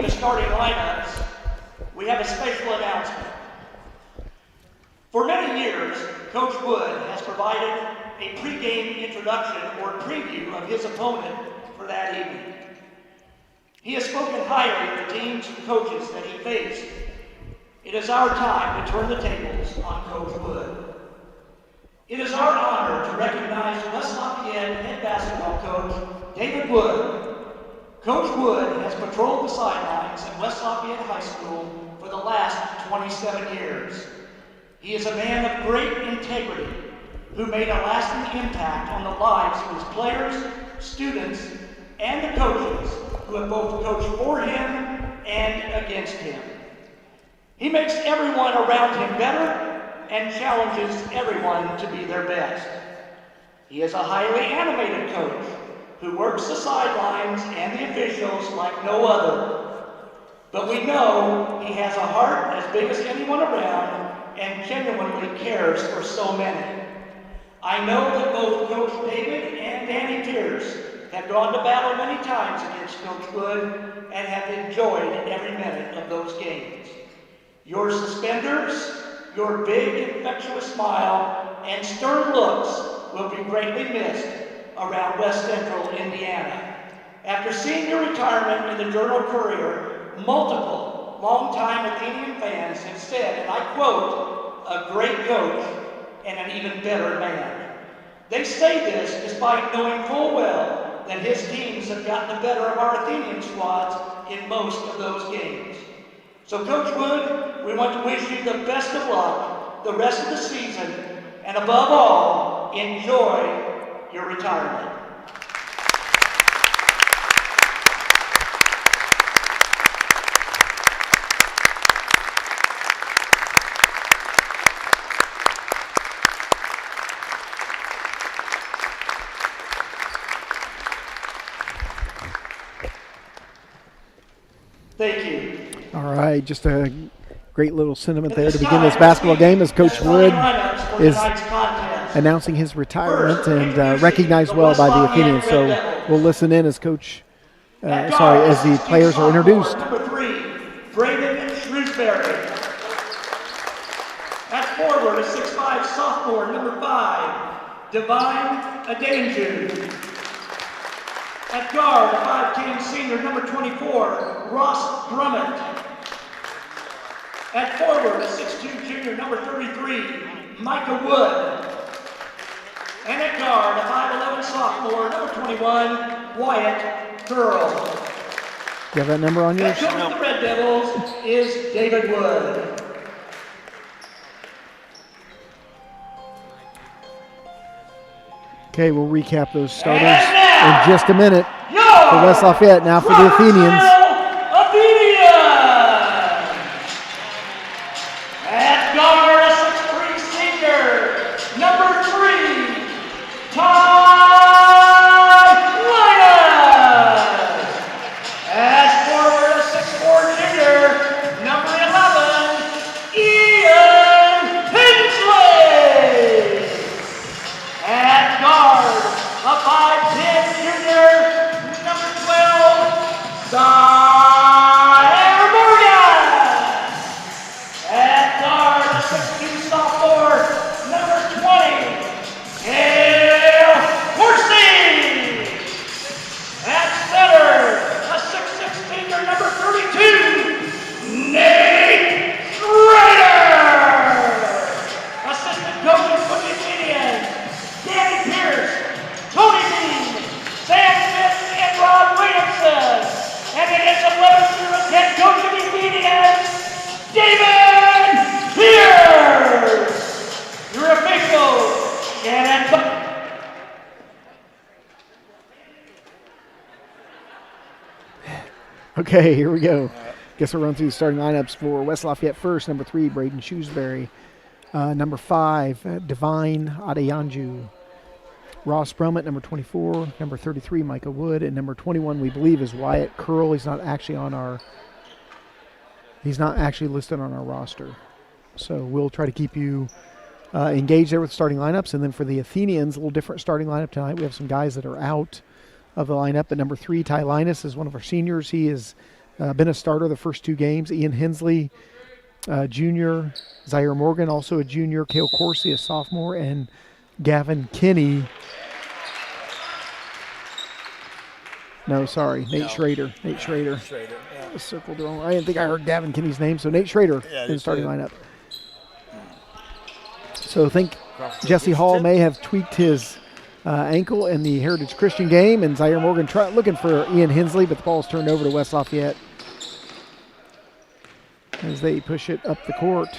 the starting lineups, we have a special announcement. For many years, Coach Wood has provided a pregame introduction or preview of his opponent for that evening. He has spoken highly of the teams and coaches that he faced. It is our time to turn the tables on Coach Wood. It is our honor to recognize West Lafayette head basketball coach David Wood. Coach Wood has patrolled the sidelines at West Lafayette High School for the last 27 years. He is a man of great integrity who made a lasting impact on the lives of his players, students, and the coaches who have both coached for him and against him. He makes everyone around him better and challenges everyone to be their best. He is a highly animated coach who works the sidelines and the officials like no other. But we know he has a heart as big as anyone around and genuinely cares for so many. I know that both Coach David and Danny Pierce have gone to battle many times against Coach Wood and have enjoyed every minute of those games. Your suspenders, your big infectious smile, and stern looks will be greatly missed around West Central Indiana. After seeing your retirement in the Journal-Courier, multiple longtime Athenian fans have said, and I quote, "a great coach and an even better man." They say this despite knowing full well that his teams have gotten the better of our Athenian squads in most of those games. So Coach Wood, we want to wish you the best of luck the rest of the season, and above all, enjoy your retirement. Thank you. All right, just a great little sentiment there to begin this basketball game as Coach Wood is announcing his retirement and recognized well by the Athenians. So we'll listen in as as the players are introduced. Number 3, Braden Shrewsbury. At forward, a 6'5" sophomore, number 5, Divine Adanju. At guard, a 5'10" senior, number 24, Ross Brummett. At forward, a 6'2" junior, number 33, Micah Wood. And at guard, a 5'11" sophomore, number 21, Wyatt Curl. You have that number on yours? Head coach of the Red Devils is David Wood. Okay, we'll recap those starters in just a minute. For West Lafayette, now for the Athenians. At guard, a 6'3" senior, number 3, Ty Linus. At forward, a 6'4" junior, number 11, Ian Pinsley. At guard, a 5'10" junior, number 12, Zaire Morgan. At guard, a 6'2" sophomore, number 20, Hale Horsey. At center, a 6'6" senior, number 32, Nate Schrader. Assistant coaches for the Athenians, Danny Pierce, Tony Dean, Sam Smith, and Rod Williamson. And it is 11th year head coach of the Athenians, David Pierce. Your official, Shannon. Okay, here we go. Guess we'll run through the starting lineups for West Lafayette first. Number 3, Braden Shrewsbury. Number 5, Divine Adeyanju. Ross Brummett, number 24. Number 33, Micah Wood. And number 21, we believe, is Wyatt Curl. He's not actually listed on our roster. So we'll try to keep you engaged there with starting lineups. And then for the Athenians, a little different starting lineup tonight. We have some guys that are out of the lineup. But number 3, Ty Linus, is one of our seniors. He is been a starter the first 2 games. Ian Hensley, junior. Zaire Morgan, also a junior. Cale Corsi, a sophomore. And Gavin Kinney. No, sorry, Nate Schrader. Nate Schrader. Schrader, yeah. Circled wrong. I didn't think I heard Gavin Kinney's name, so Nate Schrader in the starting lineup. So I think Jesse Hall may have tweaked his ankle in the Heritage Christian game, and Zaire Morgan looking for Ian Hensley, but the ball's turned over to West Lafayette as they push it up the court.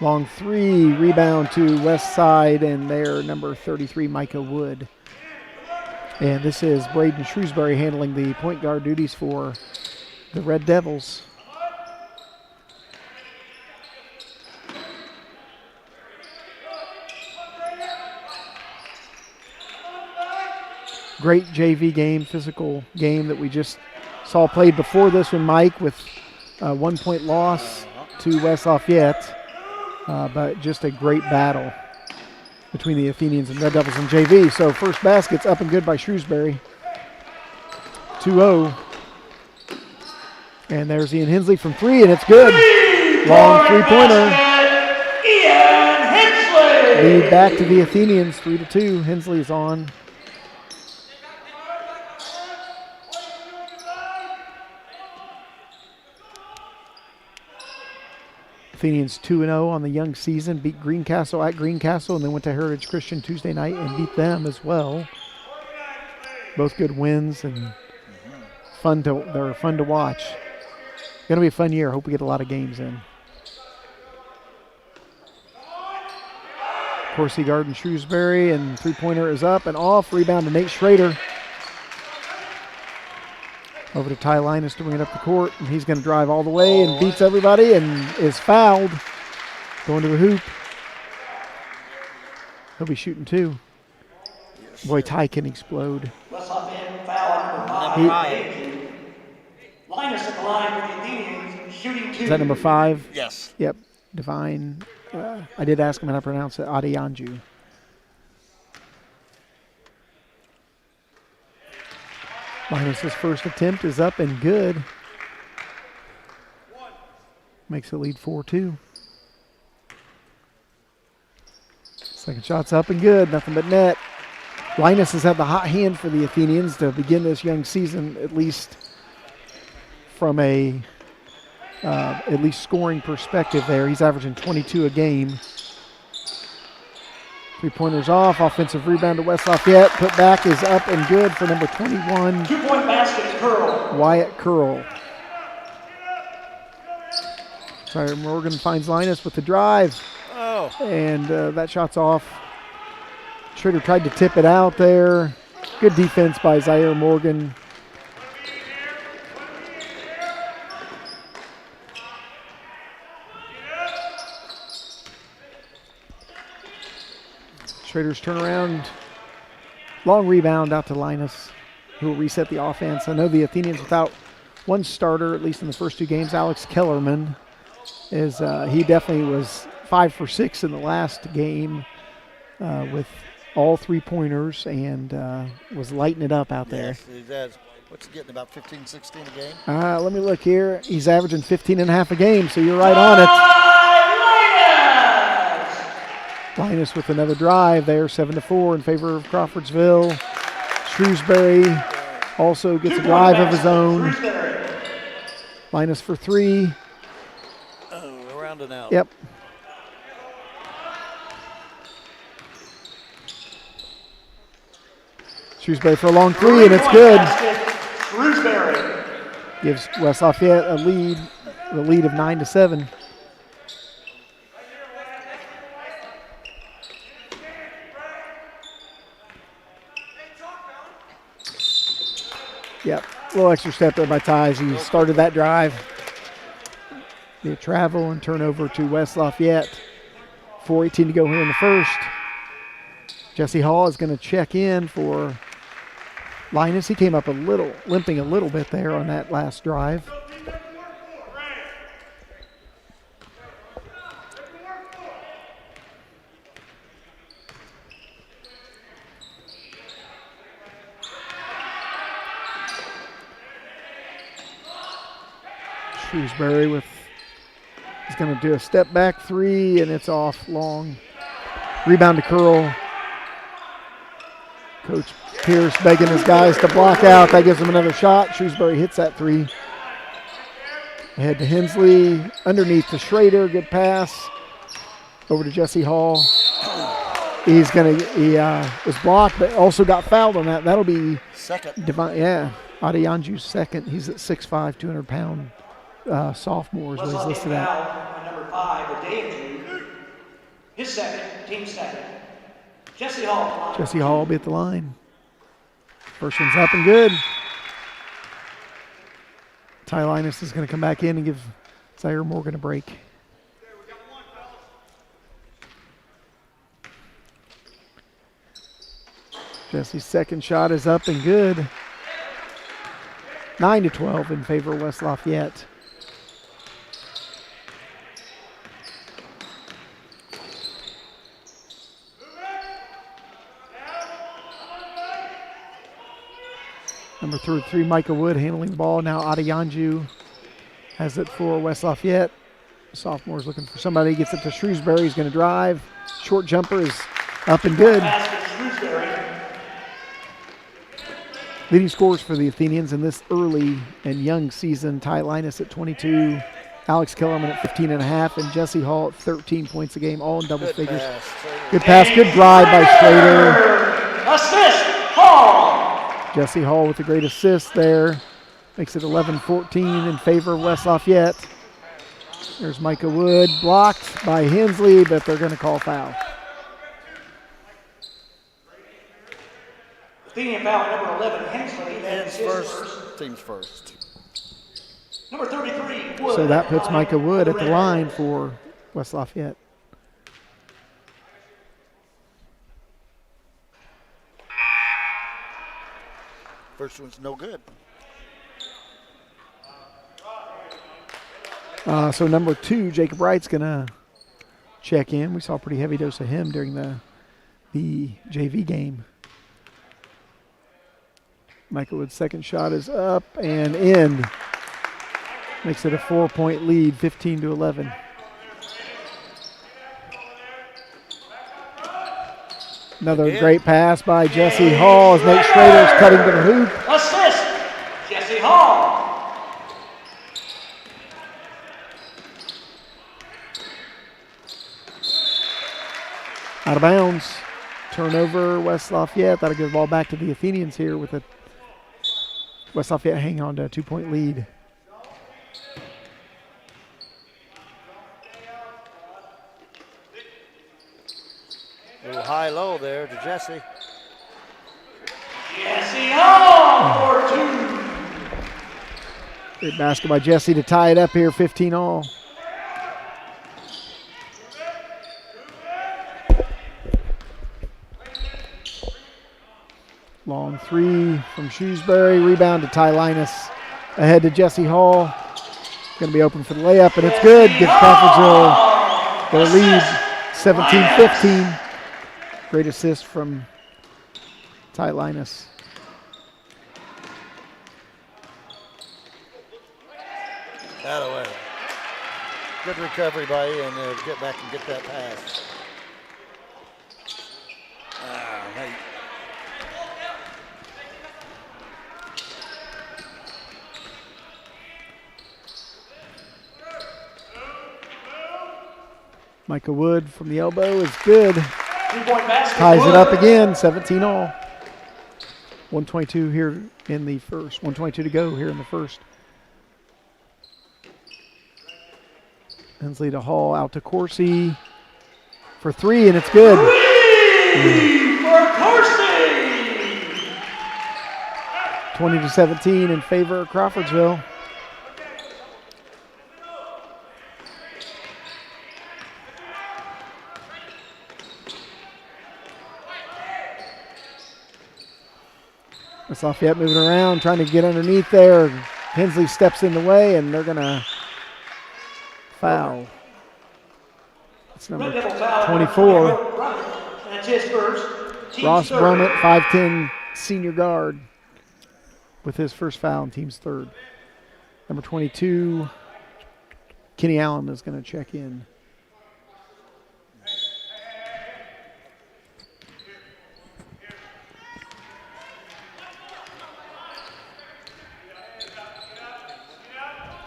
Long 3, rebound to West Side, and their number 33, Micah Wood. And this is Braden Shrewsbury handling the point guard duties for the Red Devils. Great JV game, physical game that we just saw played before this one, Mike, with a 1-point loss to West Lafayette. But just a great battle between the Athenians and Red Devils in JV. So first basket's up and good by Shrewsbury. 2-0. And there's Ian Hensley from 3, and it's good. Long 3-pointer. Ian Hensley. Lead back to the Athenians, 3-2. Hensley is on. Athenians 2-0 on the young season, beat Greencastle at Greencastle, and then went to Heritage Christian Tuesday night and beat them as well. Both good wins and they're fun to watch. Going to be a fun year. Hope we get a lot of games in. Corsi Garden Shrewsbury, and 3-pointer is up and off. Rebound to Nate Schrader. Over to Ty Linus to bring it up the court, and he's going to drive all the way and beats everybody and is fouled. Going to the hoop. He'll be shooting 2. Boy, Ty can explode. West Lafayette foul number 5. Linus at the line for the Athenians, shooting 2. Is that number 5? Yes. Yep. Divine. I did ask him how to pronounce it. Adeyanju. Linus' first attempt is up and good. Makes it lead 4-2. Second shot's up and good. Nothing but net. Linus has had the hot hand for the Athenians to begin this young season, at least from a at least scoring perspective there. He's averaging 22 a game. 3-pointers off. Offensive rebound to West Lafayette. Put back is up and good for number 21. 2-point basket, Curl. Wyatt Curl. Sorry, Morgan finds Linus with the drive. Oh. And that shot's off. Schrader tried to tip it out there. Good defense by Zaire Morgan. Schrader's turnaround. Long rebound out to Linus, who will reset the offense. I know the Athenians without one starter, at least in the first 2 games. Alex Kellerman is he definitely was 5 for 6 in the last game with all 3-pointers and was lighting it up out there. Yes, he does. What's he getting, about 15, 16 a game? Let me look here. He's averaging 15 and a half a game, so you're right on it. Linus with another drive there, 7-4 in favor of Crawfordsville. Shrewsbury also gets a drive of his own. Linus for 3. Oh, around and out. Yep. Shrewsbury for a long 3, and it's good. Shrewsbury Gives West Lafayette a lead, the lead of 9-7. Yep, a little extra step there by Ty as he started that drive. Be a travel and turnover to West Lafayette. 4:18 to go here in the first. Jesse Hall is going to check in for Linus. He came up a little, limping a little bit there on that last drive. Shrewsbury he's going to do a step back three, and it's off long. Rebound to Curl. Coach Pierce begging his guys to block out. That gives him another shot. Shrewsbury hits that three. Ahead to Hensley. Underneath to Schrader. Good pass. Over to Jesse Hall. He was blocked, but also got fouled on that. That'll be second. Adeyanju's second. He's at 6'5", 200-pound sophomore is what he's listed at. Foul on number 5, Adeyanju. His second, team second. Jesse Hall. Jesse Hall will be at the line. First one's up and good. Ty Linus is going to come back in and give Zaire Morgan a break. Jesse's second shot is up and good. 9-12 in favor of West Lafayette. Number 3, Micah Wood handling the ball. Now Adeyanju has it for West Lafayette. Sophomore's looking for somebody. Gets it to Shrewsbury. He's going to drive. Short jumper is up and good. Leading scorers for the Athenians in this early and young season. Ty Linus at 22. Alex Kellerman at 15.5. And Jesse Hall at 13 points a game, all in double figures. Good pass. Good drive by Schrader. Assist, Hall. Jesse Hall with a great assist there. Makes it 11-14 in favor of West Lafayette. There's Micah Wood, blocked by Hensley, but they're going to call foul. Athenian foul number 11, Hensley. That's his first. Team's first. Number 33, Wood. So that puts Micah Wood at the line for West Lafayette. First one's no good. So number 2, Jacob Wright's going to check in. We saw a pretty heavy dose of him during the JV game. Micah Wood's second shot is up and in. Makes it a 4-point lead, 15-11. Another great pass by Jesse Hall as Nate Schrader's cutting to the hoop. Assist, Jesse Hall. Out of bounds. Turnover, West Lafayette. That'll give the ball back to the Athenians here with a West Lafayette hanging on to a 2-point lead. A little high-low there to Jesse. Jesse Hall for 2. Great basket by Jesse to tie it up here, 15 all. Long three from Shrewsbury. Rebound to Ty Linus. Ahead to Jesse Hall. Going to be open for the layup, and it's good. Gives Crawfordsville their lead, 17-15. Great assist from Ty Linus. That away. Good recovery by Ian there to get back and get that pass. Hey. Micah Wood from the elbow is good. 3-point basket. Ties it up again, 17 all. 122 here in the first. 122 to go here in the first. Hensley to Hall, out to Coursey for 3, and it's good. 3 for Coursey. 20-17 in favor of Crawfordsville. West Lafayette moving around, trying to get underneath there. Hensley steps in the way, and they're going to foul. It's number 24. That's his first. Ross Brummett, 5'10", senior guard, with his first foul, and team's third. Number 22, Kenny Allen is going to check in.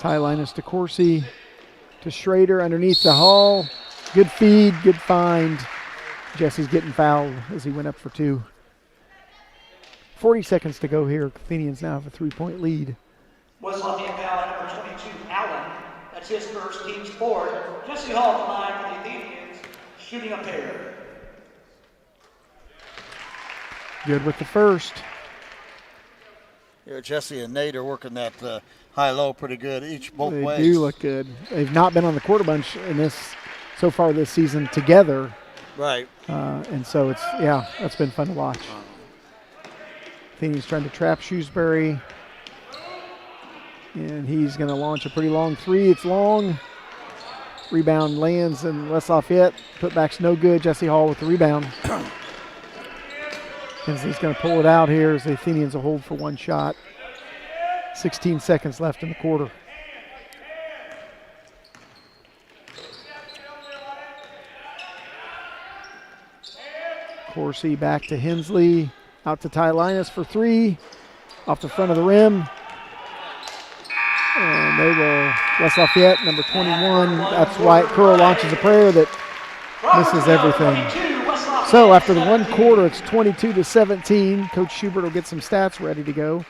Ty Linus to Coursey to Schrader underneath the Hall. Good feed, good find. Jesse's getting fouled as he went up for 2. 40 seconds to go here. Athenians now have a 3-point lead. West Lafayette foul number 22, Allen. That's his first, team's 4th. Jesse Hall to line for the Athenians, shooting a pair. Good with the first. Yeah, Jesse and Nate are working that high-low pretty good, both ways. They do look good. They've not been on the quarter bunch so far this season together. Right. And so that's been fun to watch. Athenians trying to trap Shrewsbury. And he's going to launch a pretty long 3. It's long. Rebound lands in West Lafayette. Putback's no good. Jesse Hall with the rebound. Hensley's going to pull it out here as the Athenians will hold for 1 shot. 16 seconds left in the quarter. Coursey back to Hensley. Out to Ty Linus for 3. Off the front of the rim. And they will, West Lafayette, number 21. That's Wyatt Curl launches a prayer that misses everything. So after the 1 quarter, it's 22-17. Coach Schubert will get some stats ready to go.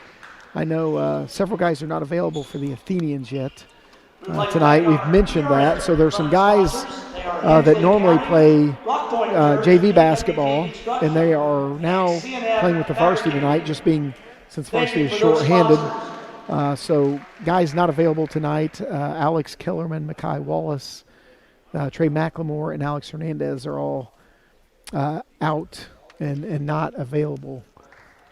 I know several guys are not available for the Athenians yet tonight. We've mentioned that. So there's some guys that normally play JV basketball, and they are now playing with the varsity tonight, since varsity is short-handed. So guys not available tonight, Alex Kellerman, Makai Wallace, Trey McLemore, and Alex Hernandez are all out and not available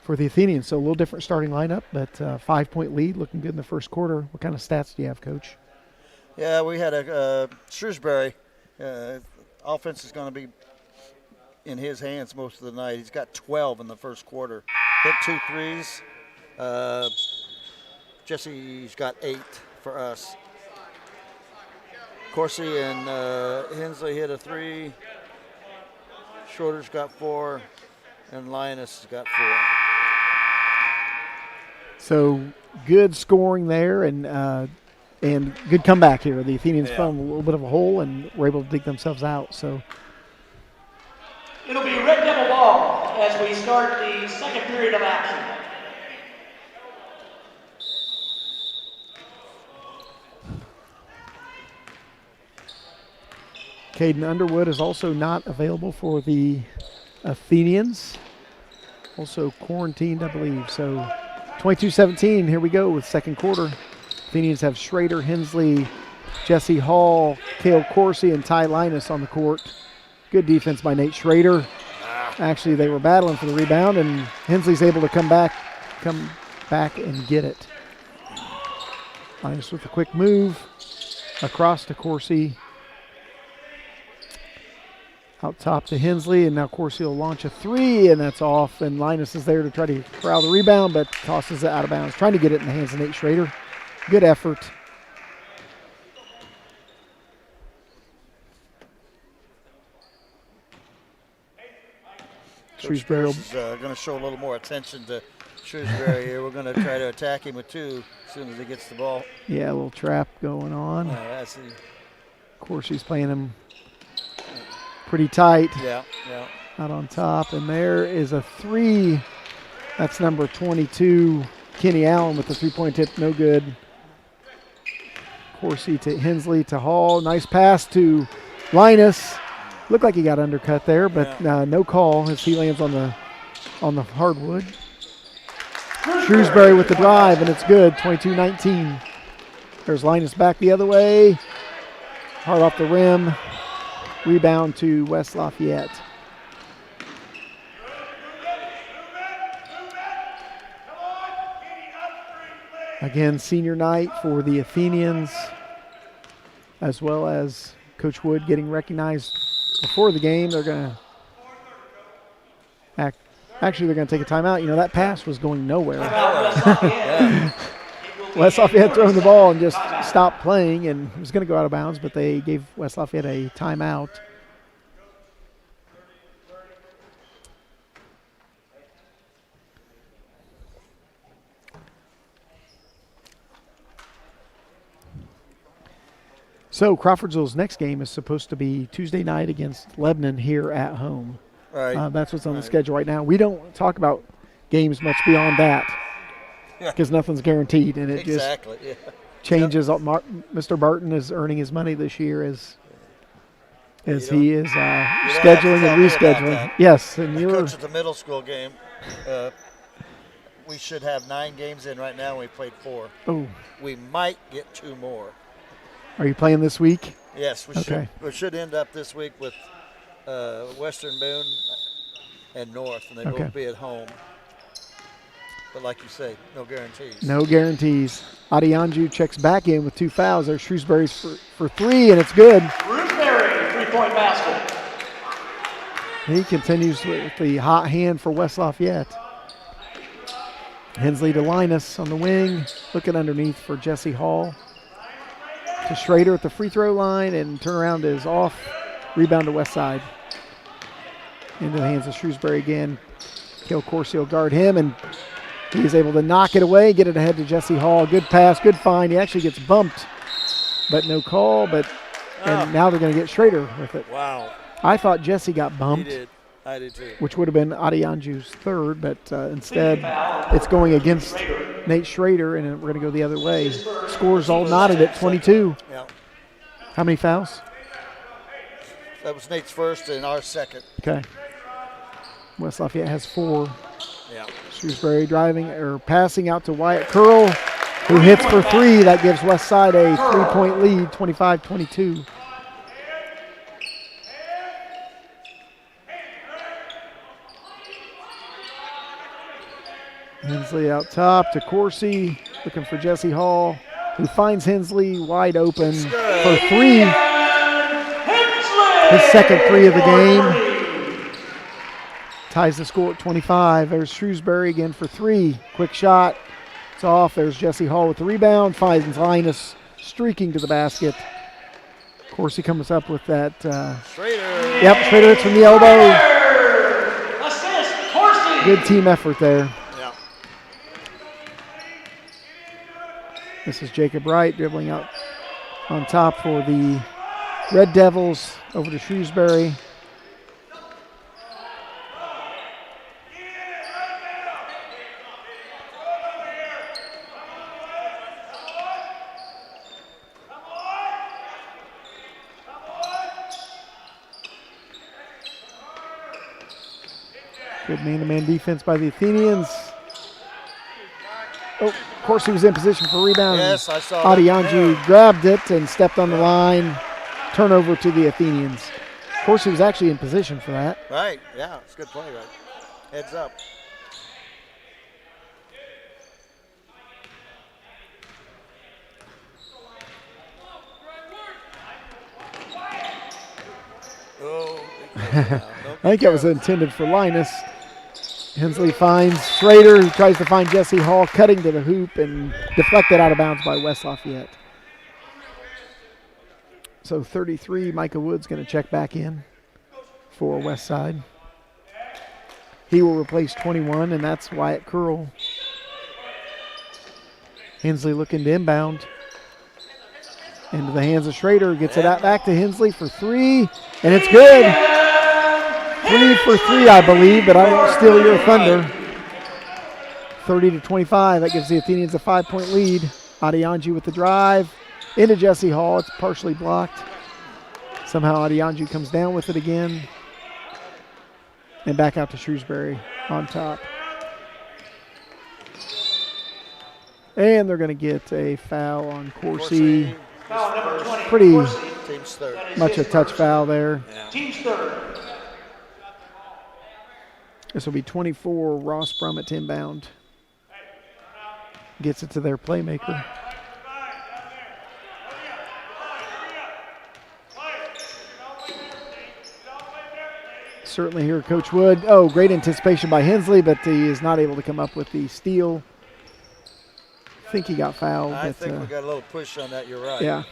for the Athenians. So a little different starting lineup, but 5-point lead, looking good in the first quarter. What kind of stats do you have, Coach? Yeah, we had a Shrewsbury. Offense is going to be in his hands most of the night. He's got 12 in the first quarter. Hit 2 threes. Jesse's got 8 for us. Coursey and Hensley hit a 3. Schroeder's got 4, and Linus has got 4. So good scoring there, and good comeback here. The Athenians found a little bit of a hole and were able to dig themselves out. So it'll be red devil ball as we start the second period of action. Caden Underwood is also not available for the Athenians. Also quarantined, I believe. So 22-17, here we go with second quarter. Athenians have Schrader, Hensley, Jesse Hall, Cale Coursey, and Ty Linus on the court. Good defense by Nate Schrader. Actually, they were battling for the rebound, and Hensley's able to come back and get it. Linus with a quick move across to Coursey. Out top to Hensley, and now Coursey will launch a 3, and that's off. And Linus is there to try to corral the rebound, but tosses it out of bounds, trying to get it in the hands of Nate Schrader. Good effort. Shrewsbury is going to show a little more attention to Shrewsbury here. We're going to try to attack him with 2 as soon as he gets the ball. Yeah, a little trap going on. Coursey's playing him pretty tight. Yeah. Out on top, and there is a 3. That's number 22, Kenny Allen with the 3-point tip, no good. Coursey to Hensley to Hall. Nice pass to Linus. Looked like he got undercut there, but no call as he lands on the hardwood. Shrewsbury with the drive, and it's good, 22-19. There's Linus back the other way. Hard off the rim. Rebound to West Lafayette. Again, senior night for the Athenians, as well as Coach Wood getting recognized before the game. They're going to they're going to take a timeout. You know, that pass was going nowhere. It will West Lafayette throwing the ball and just stopped playing, and it was going to go out of bounds, but they gave West Lafayette a timeout. So Crawfordsville's next game is supposed to be Tuesday night against Lebanon here at home. Right. That's what's on the schedule right now. We don't talk about games much beyond that because nothing's guaranteed, and it just changes. Mr. Barton is earning his money this year as he is scheduling and rescheduling. Yes, and you're coach at the middle school game. We should have 9 games in right now. And we played 4. Oh, we might get 2 more. Are you playing this week? Yes, we should. We should end up this week with Western Boone and North, and they both be at home. But like you say, no guarantees. No guarantees. Adeyanju checks back in with 2 fouls. There's Shrewsbury's for 3, and it's good. Shrewsbury, 3-point basket. He continues with the hot hand for West Lafayette. Hensley to Linus on the wing, looking underneath for Jesse Hall. To Schrader at the free throw line, and turnaround is off. Rebound to West Side. Into the hands of Shrewsbury again. Cale Corsi will guard him, and he's able to knock it away, get it ahead to Jesse Hall. Good pass, good find. He actually gets bumped, but no call. And now they're going to get Schrader with it. Wow. I thought Jesse got bumped. He did. I did too. Which would have been Adeyanju's 3rd, but instead it's going against Nate Schrader, and we're going to go the other way. Scores all knotted at 22. Yeah. How many fouls? That was Nate's 1st and our 2nd. Okay. West Lafayette has 4. Yeah. Shrewsbury driving or passing out to Wyatt Curl, who hits for 3. That gives West Side a 3-point lead, 25-22. Hensley out top to Corsi, looking for Jesse Hall, who finds Hensley wide open for 3. His second 3 of the game. Ties the score at 25. There's Shrewsbury again for 3. Quick shot. It's off. There's Jesse Hall with the rebound. Finds Linus streaking to the basket. Corsi comes up with that. Schrader. Yep, Schrader hits from the elbow. Assist, Corsi. Good team effort there. This is Jacob Wright dribbling out on top for the Red Devils over to Shrewsbury. Good man-to-man defense by the Athenians. Oh, of course, he was in position for rebound. Yes, I saw Adeyanju grabbed it and stepped on the line. Turnover to the Athenians. Of course, he was actually in position for that. Right, yeah, it's a good play, right? Heads up. I think that was intended for Linus. Hensley finds Schrader, who tries to find Jesse Hall, cutting to the hoop and deflected out of bounds by West Lafayette. So 33, Micah Wood's going to check back in for West Side. He will replace 21, and that's Wyatt Curl. Hensley looking to inbound. Into the hands of Schrader, gets it out back to Hensley for 3, and it's good. 3 for 3, I believe, but I won't steal your thunder. 30-25, that gives the Athenians a 5-point lead. Adeyanju with the drive into Jesse Hall. It's partially blocked. Somehow Adeyanju comes down with it again. And back out to Shrewsbury on top. And they're going to get a foul on Corsi. Foul number 20. Pretty Team's third. much a touch foul there. Yeah. Team's third. This will be 24. Ross Brummett inbound. Gets it to their playmaker. Certainly here, Coach Wood. Oh, great anticipation by Hensley, but he is not able to come up with the steal. think he got fouled. I but, think we got a little push on that. You're right. Yeah.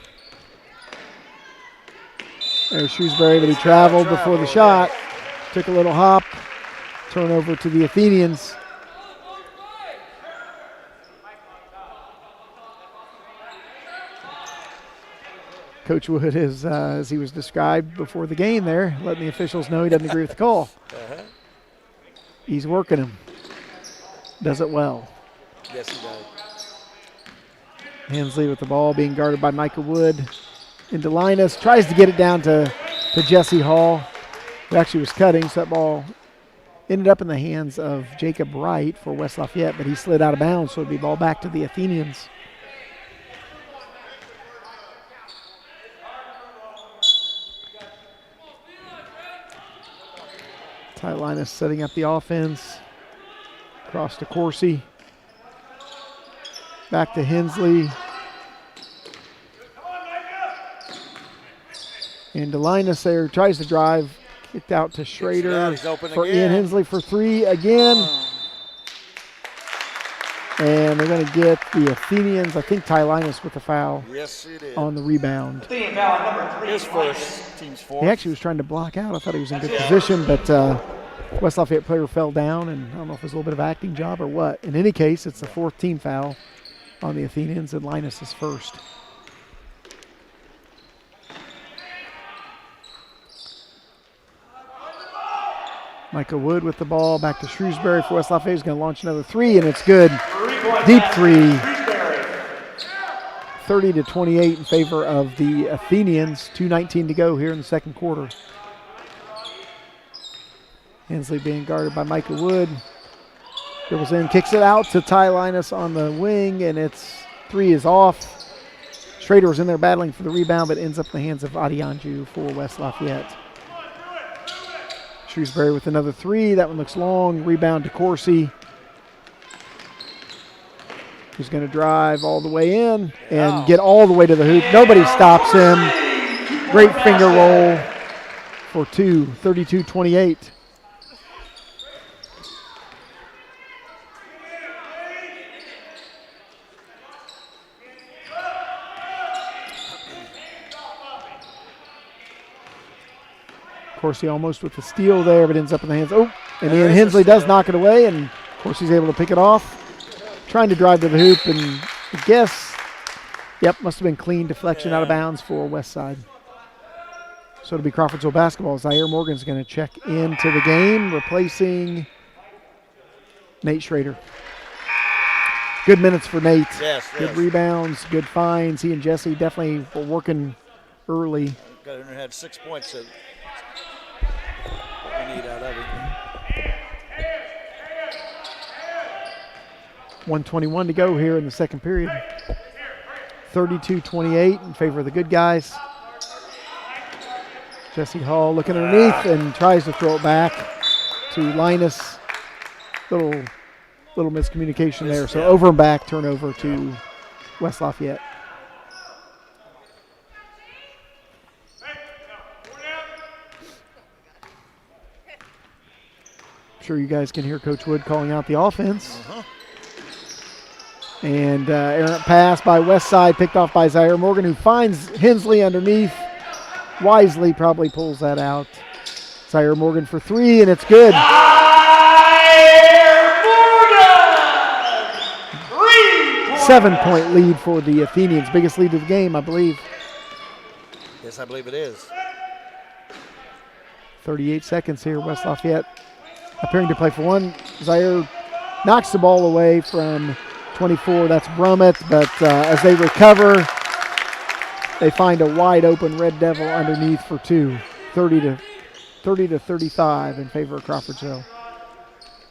There's Shrewsbury, but he traveled before the shot. Took a little hop. Turnover to the Athenians. Coach Wood is, as he was described before the game there, letting the officials know he doesn't agree with the call. He's working him. Does it well. Yes, he does. Hensley with the ball being guarded by Micah Wood. Into Linus. Tries to get it down to Jesse Hall, who actually was cutting, so that ball ended up in the hands of Jacob Wright for West Lafayette, but he slid out of bounds, so it'd be ball back to the Athenians. Ty Linus setting up the offense. Across to Coursey. Back to Hensley. And Linus there tries to drive. Kicked out to Schrader for Ian Hensley for three again. And they're going to get the Athenians. I think Ty Linus with the foul. Yes, he did. On the rebound. Athenian foul on number 3. His first, team's fourth. He actually was trying to block out. I thought he was in good position, but West Lafayette player fell down, and I don't know if it was a little bit of acting job or what. In any case, it's the 4th team foul on the Athenians, and Linus is first. Micah Wood with the ball, back to Shrewsbury for West Lafayette. He's going to launch another three, and it's good. Deep three. 30-28 in favor of the Athenians. 2:19 to go here in the second quarter. Hensley being guarded by Micah Wood. Dribbles in, kicks it out to Ty Linus on the wing, and it's three is off. Schrader was in there battling for the rebound, but ends up in the hands of Adeyanju for West Lafayette. Shrewsbury with another three. That one looks long. Rebound to Coursey, who's going to drive all the way in and get all the way to the hoop. Nobody stops him. Great finger roll for two. 32-28. Coursey almost with the steal there, but ends up in the hands. Oh, and Ian Hensley does knock it away, and Coursey's able to pick it off. Trying to drive to the hoop, and I guess, must have been clean deflection out of bounds for West Side. So it'll be Crawfordsville basketball. Zaire Morgan's going to check into the game, replacing Nate Schrader. Good minutes for Nate. Good rebounds, good finds. He and Jesse definitely were working early. Had 6 points that we need out of it. 1:21 to go here in the second period. 32-28 in favor of the good guys. Jesse Hall looking underneath and tries to throw it back to Linus. Little miscommunication there. So over and back, turnover to West Lafayette. I'm sure you guys can hear Coach Wood calling out the offense. And errant pass by Westside, picked off by Zaire Morgan, who finds Hensley underneath. Wisely probably pulls that out. Zaire Morgan for three, and it's good. Zaire Morgan! 7-point lead for the Athenians. Biggest lead of the game, I believe. Yes, I believe it is. 38 seconds here. West Lafayette appearing to play for one. Zaire knocks the ball away from 24. That's Brummett, but as they recover, they find a wide open Red Devil underneath for two. 30-35 in favor of Crawfordsville.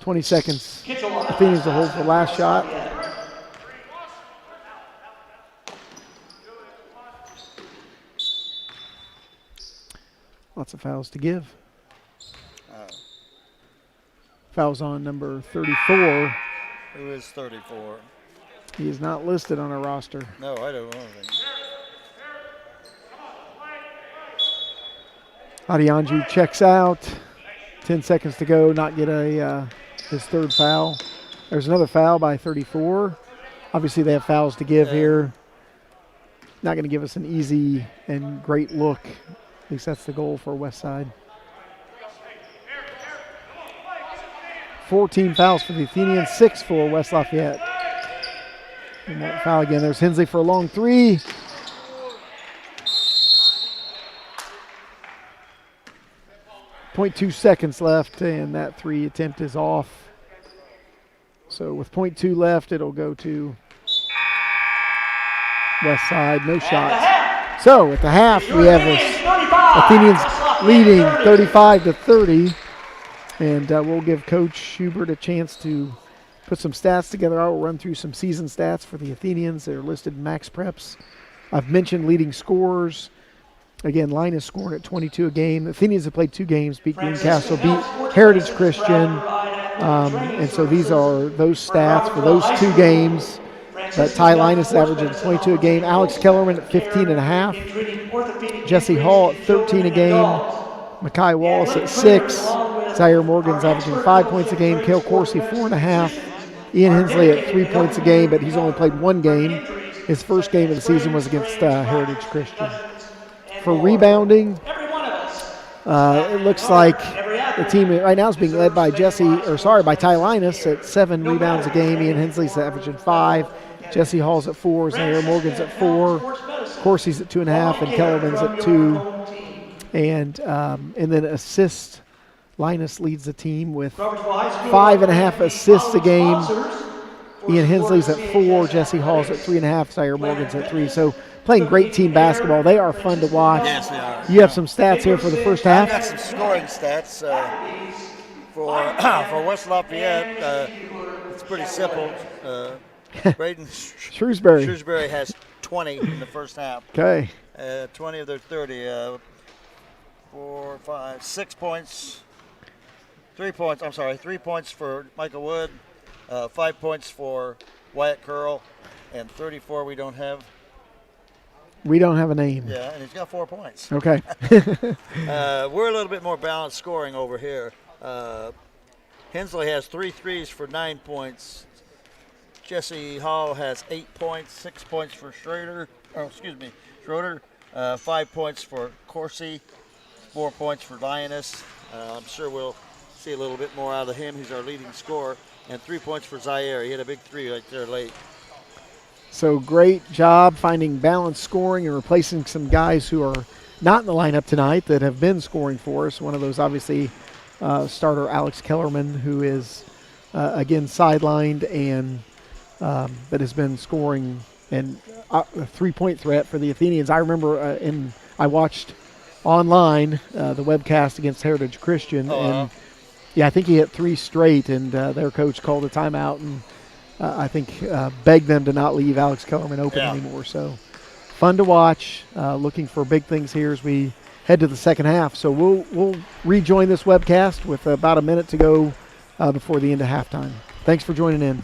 20 seconds. Athenians to hold for the last shot. Lots of fouls to give. Fouls on number 34. Who is 34? He is not listed on our roster. No, I don't know anything. Adeyanju checks out. 10 seconds to go, not get his third foul. There's another foul by 34. Obviously, they have fouls to give here. Not going to give us an easy and great look. At least that's the goal for Westside. 14 fouls for the Athenians, 6 for West Lafayette. And that foul again. There's Hensley for a long three. .2 seconds left, and that three attempt is off. So with .2 left, it'll go to West Side. No shots. So at the half, we have this Athenians leading 35-30. And we'll give Coach Schubert a chance to put some stats together. I will run through some season stats for the Athenians. They're listed in Max Preps. I've mentioned leading scorers. Again, Linus scoring at 22 a game. The Athenians have played 2 games, beat Greencastle, beat Heritage Christian. And so these are those stats for those 2 games. But Ty Linus averaging 22 a game. Alex Kellerman at 15 and a half. Jesse Hall at 13 a game. Makai Wallace at 6. Zaire Morgan's averaging 5 points a game. Cale Coursey 4.5. Ian Hensley at 3 points a game, but he's only played 1 game. His first game of the season was against Heritage Christian. For rebounding, it looks like the team right now is being led by by Ty Linus at 7 rebounds a game. Ian Hensley's averaging 5. Jesse Hall's at 4. Zaire Morgan's at 4. Coursey's at 2.5, and Kellerman's at 2. And then assists. Linus leads the team with 5.5 assists a game. Ian Hensley's at 4. Jesse Hall's at 3.5. Zaire Morgan's at 3. So playing great team basketball. They are fun to watch. Yes, they are. You have some stats here for the first half. I've got some scoring stats for West Lafayette. It's pretty simple. Braden Shrewsbury has 20 in the first half. Okay. 20 of their 30. 4, 5, 6 points. 3 points. I'm sorry. 3 points for Michael Wood. 5 points for Wyatt Curl. And 34 we don't have. We don't have a name. Yeah, and he's got 4 points. Okay. We're a little bit more balanced scoring over here. Hensley has 3 threes for 9 points. Jesse Hall has 8 points, 6 points for Schroeder. 5 points for Coursey, 4 points for Linus. I'm sure we'll see a little bit more out of him. He's our leading scorer. And 3 points for Zaire. He had a big 3 right there late. So great job finding balanced scoring and replacing some guys who are not in the lineup tonight that have been scoring for us. One of those, obviously, starter Alex Kellerman, who is, again, sidelined and but has been scoring and a 3-point threat for the Athenians. I remember I watched online the webcast against Heritage Christian, and I think he hit 3 straight, and their coach called a timeout and I think begged them to not leave Alex Kellerman open anymore. So fun to watch. Looking for big things here as we head to the second half. So we'll rejoin this webcast with about a minute to go before the end of halftime. Thanks for joining in.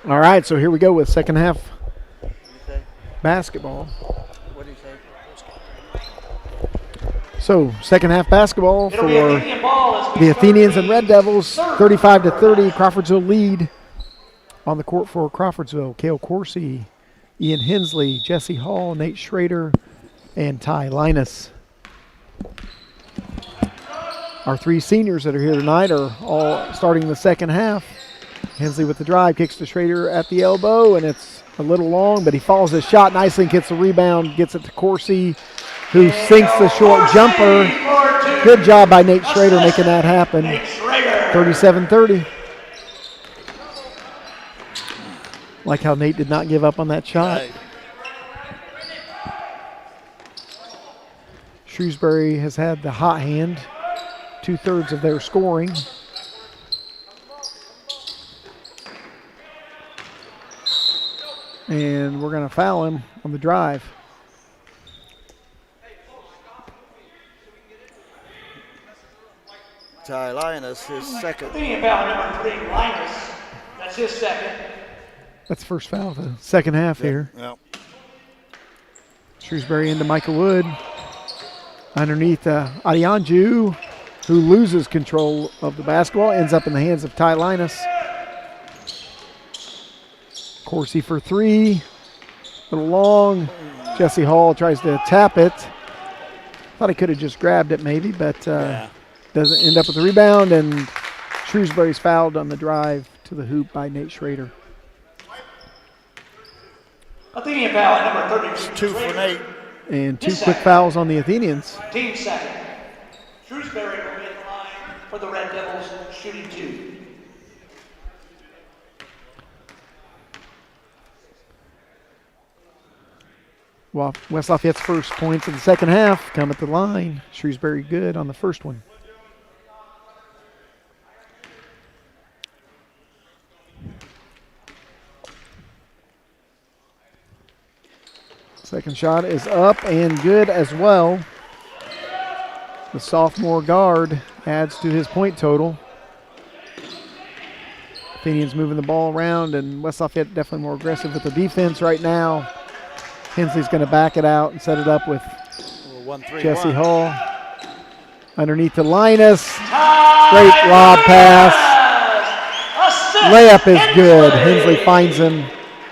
All right, so here we go with second half What do you say? basketball. What do you say? So second half basketball It'll for be Athenian ball as we the start Athenians the and Red Devils, third 35-30. Crawfordsville lead on the court for Crawfordsville. Cale Coursey, Ian Hensley, Jesse Hall, Nate Schrader, and Ty Linus. Our three seniors that are here tonight are all starting the second half. Hensley with the drive, kicks to Schrader at the elbow, and it's a little long, but he follows his shot nicely and gets the rebound, gets it to Coursey, who sinks the short jumper. Good job by Nate Schrader making that happen. 37-30. Like how Nate did not give up on that shot. Right. Shrewsbury has had the hot hand, 2/3 of their scoring. And we're going to foul him on the drive. Ty Linus, his second. Athenian foul number 3, Linus. That's his second. That's the first foul of the second half here. Yeah. Shrewsbury into Michael Wood. Underneath Adianju, who loses control of the basketball, ends up in the hands of Ty Linus. Coursey for three. A little long. Jesse Hall tries to tap it. Thought he could have just grabbed it maybe, but doesn't end up with the rebound, and Shrewsbury's fouled on the drive to the hoop by Nate Schrader. Athenian foul at number 32. 2 for Nate. And two quick fouls on the Athenians. Team second. Shrewsbury will be in line for the Red Devils, shooting 2. Well, West Lafayette's first points of the second half come at the line. Shrewsbury good on the first one. Second shot is up and good as well. The sophomore guard adds to his point total. Athenians moving the ball around, and West Lafayette definitely more aggressive with the defense right now. Hensley's going to back it out and set it up with 1-3-1. Jesse Hall. Underneath to Linus. Great lob pass. Layup is good. Hensley finds him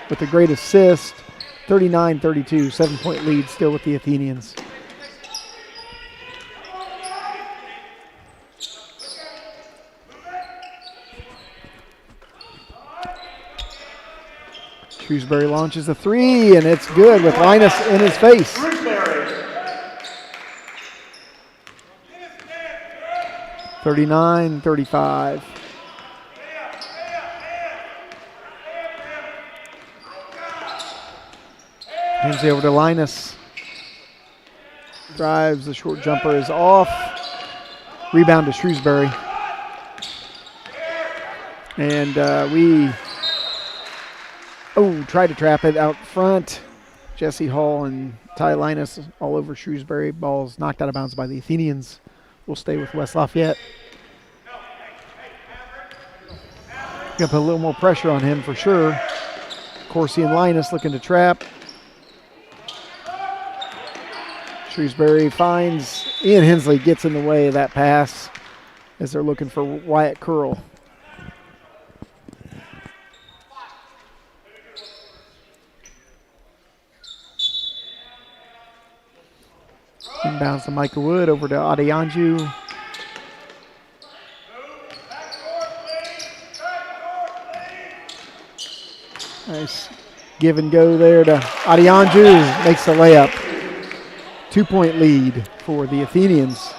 with a great assist. 39-32, 7-point lead still with the Athenians. Shrewsbury launches a three, and it's good with Linus in his face. 39-35. Hensley over to Linus. Drives, the short jumper is off. Rebound to Shrewsbury. And tried to trap it out front. Jesse Hall and Ty Linus all over Shrewsbury. Ball's knocked out of bounds by the Athenians. Will stay with West Lafayette. Gonna put a little more pressure on him for sure. Coursey and Linus looking to trap. Shrewsbury finds Ian Hensley, gets in the way of that pass as they're looking for Wyatt Curl. Inbounds to Michael Wood over to Adianju. Nice give and go there to Adianju. Makes the layup. 2-point lead for the Athenians.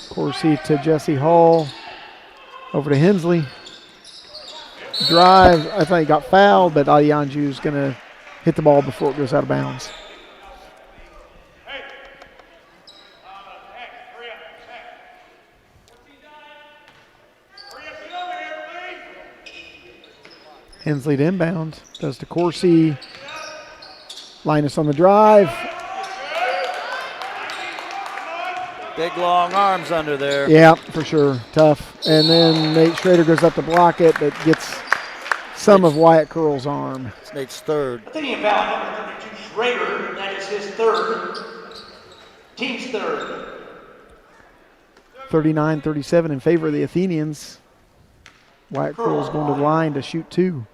Coursey to Jesse Hall. Over to Hensley. Drive. I thought he got fouled, but Adianju's going to hit the ball before it goes out of bounds. Hensley to inbound. Does to Coursey. Linus on the drive. Big long arms under there. Yeah, for sure. Tough. And then Nate Schrader goes up to block it, but gets some of Wyatt Curl's arm. It's Nate's third. Athenian foul number 32, Schrader. That is his third. Team's third. 39-37 in favor of the Athenians. Wyatt Curl's going to the line to shoot 2.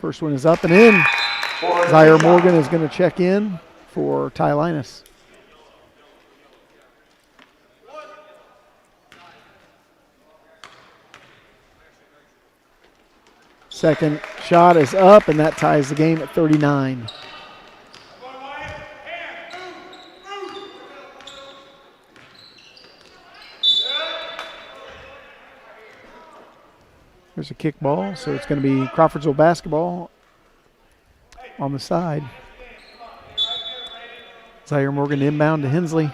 First one is up and in. Zaire Morgan is going to check in for Ty Linus. Second shot is up, and that ties the game at 39. There's a kick ball, so it's going to be Crawfordsville basketball on the side. Zaire Morgan inbound to Hensley.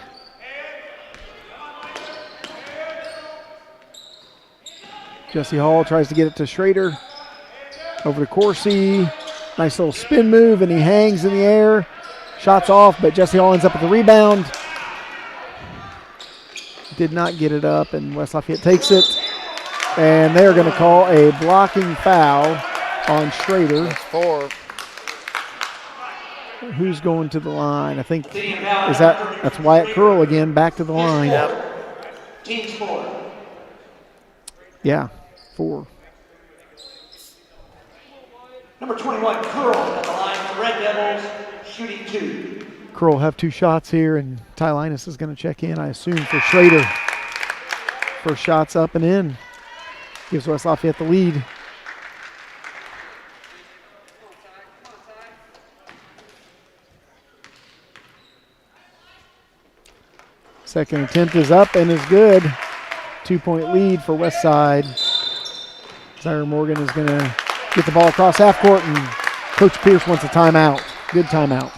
Jesse Hall tries to get it to Schrader. Over to Corsi. Nice little spin move, and he hangs in the air. Shots off, but Jesse Hall ends up with the rebound. Did not get it up, and West Lafayette takes it. And they're going to call a blocking foul on Schrader. That's 4. Who's going to the line? I think that's Wyatt Curl again, back to the line. Yep. Team's 4. Yeah, 4. Number 21, Curl at the line for Red Devils, shooting 2. Curl will have 2 shots here, and Ty Linus is going to check in, I assume, for Schrader. First shot's up and in. Gives West Lafayette the lead. Second attempt is up and is good. 2-point lead for West Side. Zaire Morgan is going to get the ball across half court, and Coach Pierce wants a timeout. Good timeout.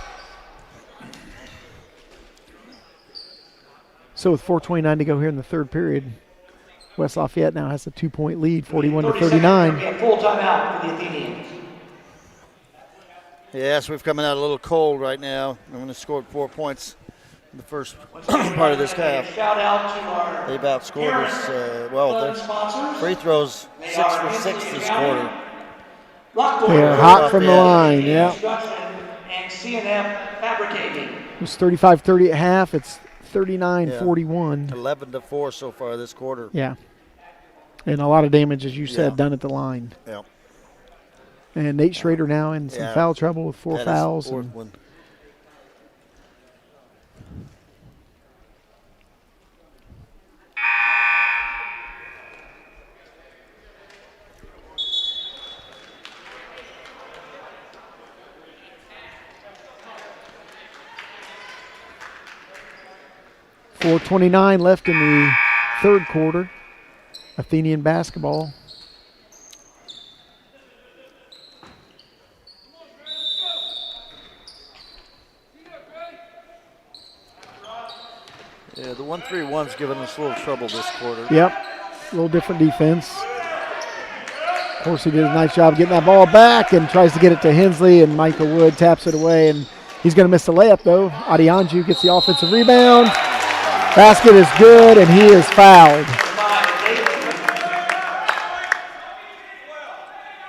So with 4:29 to go here in the third period, West Lafayette now has a 2-point lead, 41-39. A full timeout for the Athenians. Yes, we've coming out a little cold right now. I'm going to score 4 points in the first part of this half. Shout out to our They've outscored us. Their free throws 6 for 6 this quarter. They're hot from the line, yeah. And C&M Fabricating. It was 35-30 at half. It's 39-41. 11-4 so far this quarter. Yeah. And a lot of damage, as you said, done at the line. Yeah. And Nate Schrader now in some foul trouble with 4 fouls. Fourth one. .429 left in the third quarter. Athenian basketball. Yeah, the 1-3-1's giving us a little trouble this quarter. Yep, a little different defense. Of course, he did a nice job getting that ball back and tries to get it to Hensley, and Michael Wood taps it away, and he's going to miss the layup, though. Adeyanju gets the offensive rebound. Basket is good, and he is fouled.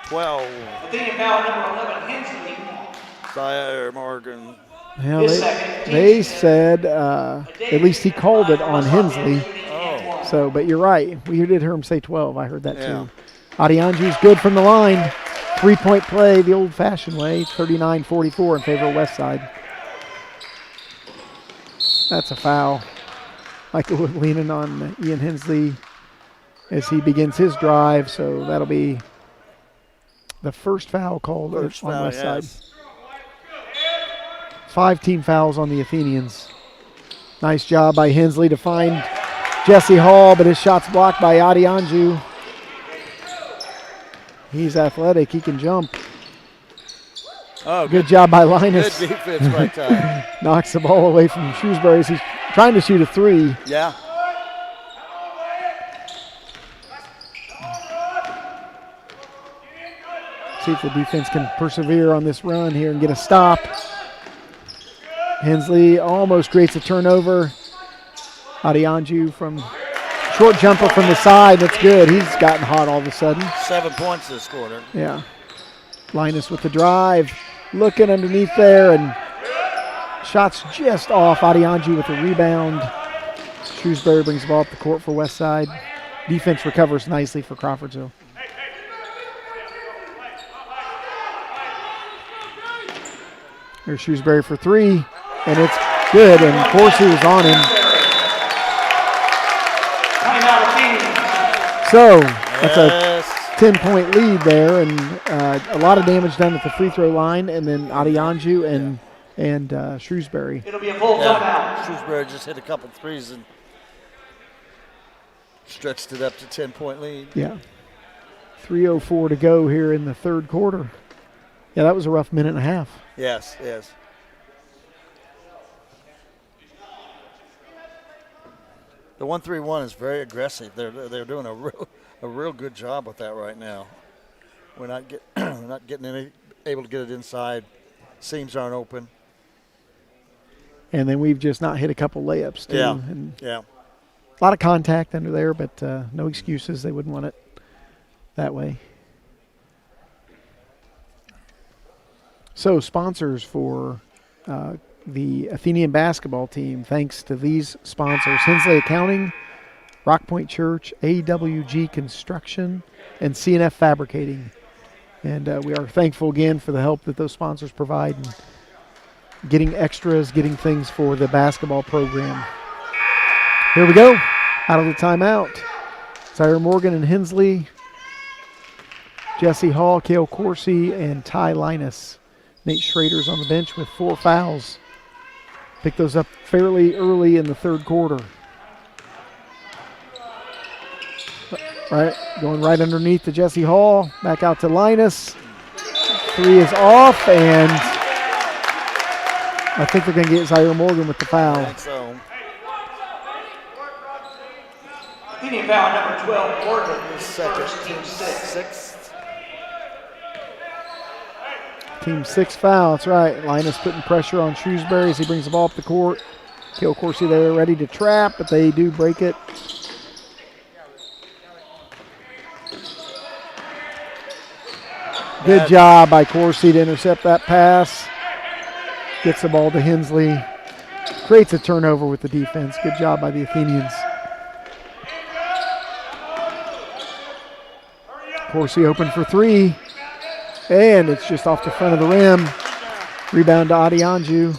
12. Athenian foul number 11, Hensley. Zaire Morgan. Well, they said at least he called it on Hensley. Oh. So, but you're right. We did hear him say 12. I heard that too. Adeyanju's good from the line. 3-point play the old-fashioned way. 39-44 in favor of West Side. That's a foul. Michael Wood leaning on Ian Hensley as he begins his drive. So that'll be the first foul called on West Side. 5 team fouls on the Athenians. Nice job by Hensley to find Jesse Hall, but his shot's blocked by Adeyanju. He's athletic. He can jump. Oh, good job by Linus. Good defense right time. Knocks the ball away from Shrewsbury as he's trying to shoot a 3. Yeah. See if the defense can persevere on this run here and get a stop. Hensley almost creates a turnover. Adeyanju from short jumper from the side. That's good. He's gotten hot all of a sudden. 7 points this quarter. Yeah. Linus with the drive. Looking underneath there, and shots just off. Adeyanju with the rebound. Shrewsbury brings the ball up the court for Westside. Defense recovers nicely for Crawfordsville. Here's Shrewsbury for three, and it's good, and Corsi was on him. So that's a 10-point lead there, and a lot of damage done at the free throw line, and then Adeyanju and Shrewsbury. It'll be a full timeout. Shrewsbury just hit a couple threes and stretched it up to 10-point lead. Yeah. 3:04 to go here in the third quarter. Yeah, that was a rough minute and a half. Yes. The 1-3-1 is very aggressive. They're doing a real good job with that right now. We're not getting able to get it inside. Seams aren't open. And then we've just not hit a couple layups too. Yeah. A lot of contact under there, but no excuses. They wouldn't want it that way. So sponsors for the Athenian basketball team, thanks to these sponsors: Hensley Accounting, Rock Point Church, AWG Construction, and CNF Fabricating. And we are thankful again for the help that those sponsors provide in getting extras, getting things for the basketball program. Here we go, out of the timeout. Zaire Morgan and Hensley, Jesse Hall, Kale Corsi, and Ty Linus. Nate Schrader's on the bench with 4 fouls. Picked those up fairly early in the third quarter. Right, going right underneath to Jesse Hall. Back out to Linus. 3 is off, and I think they're going to get Zaire Morgan with the foul. I think so. Athenian foul number 12, Morgan. Second. Team 6. Sixth. Team 6 foul, that's right. Linus putting pressure on Shrewsbury as he brings the ball up the court. Kale Corsi there ready to trap, but they do break it. Good job by Corsi to intercept that pass. Gets the ball to Hensley. Creates a turnover with the defense. Good job by the Athenians. Corsi open for 3. And it's just off the front of the rim. Rebound to Adeyanju.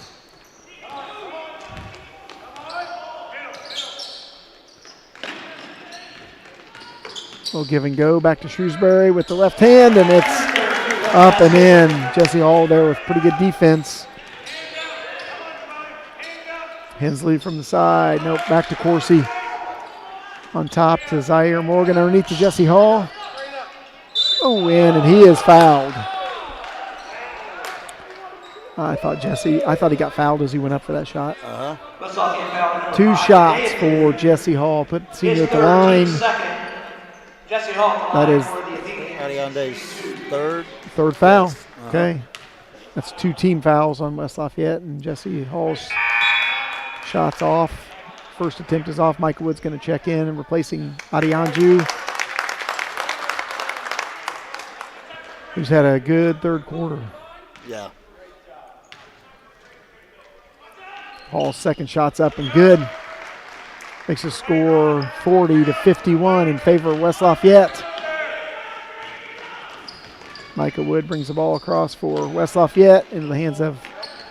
Little give and go back to Shrewsbury with the left hand, and it's up and in. Jesse Hall there with pretty good defense. Hensley from the side. Nope, back to Corsi. On top to Zaire Morgan underneath to Jesse Hall. Oh, and he is fouled. I thought he got fouled as he went up for that shot. Uh-huh. 2 shots for Jesse Hall. Put senior at the line. Jesse Hall. That is Adeyanju's third foul. Uh-huh. Okay. That's 2 team fouls on West Lafayette, and Jesse Hall's shots off. First attempt is off. Micah Wood's going to check in and replacing Adeyanju, who's had a good third quarter. Yeah. Hall's second shot's up and good. Makes the score 40-51 in favor of West Lafayette. Micah Wood brings the ball across for West Lafayette into the hands of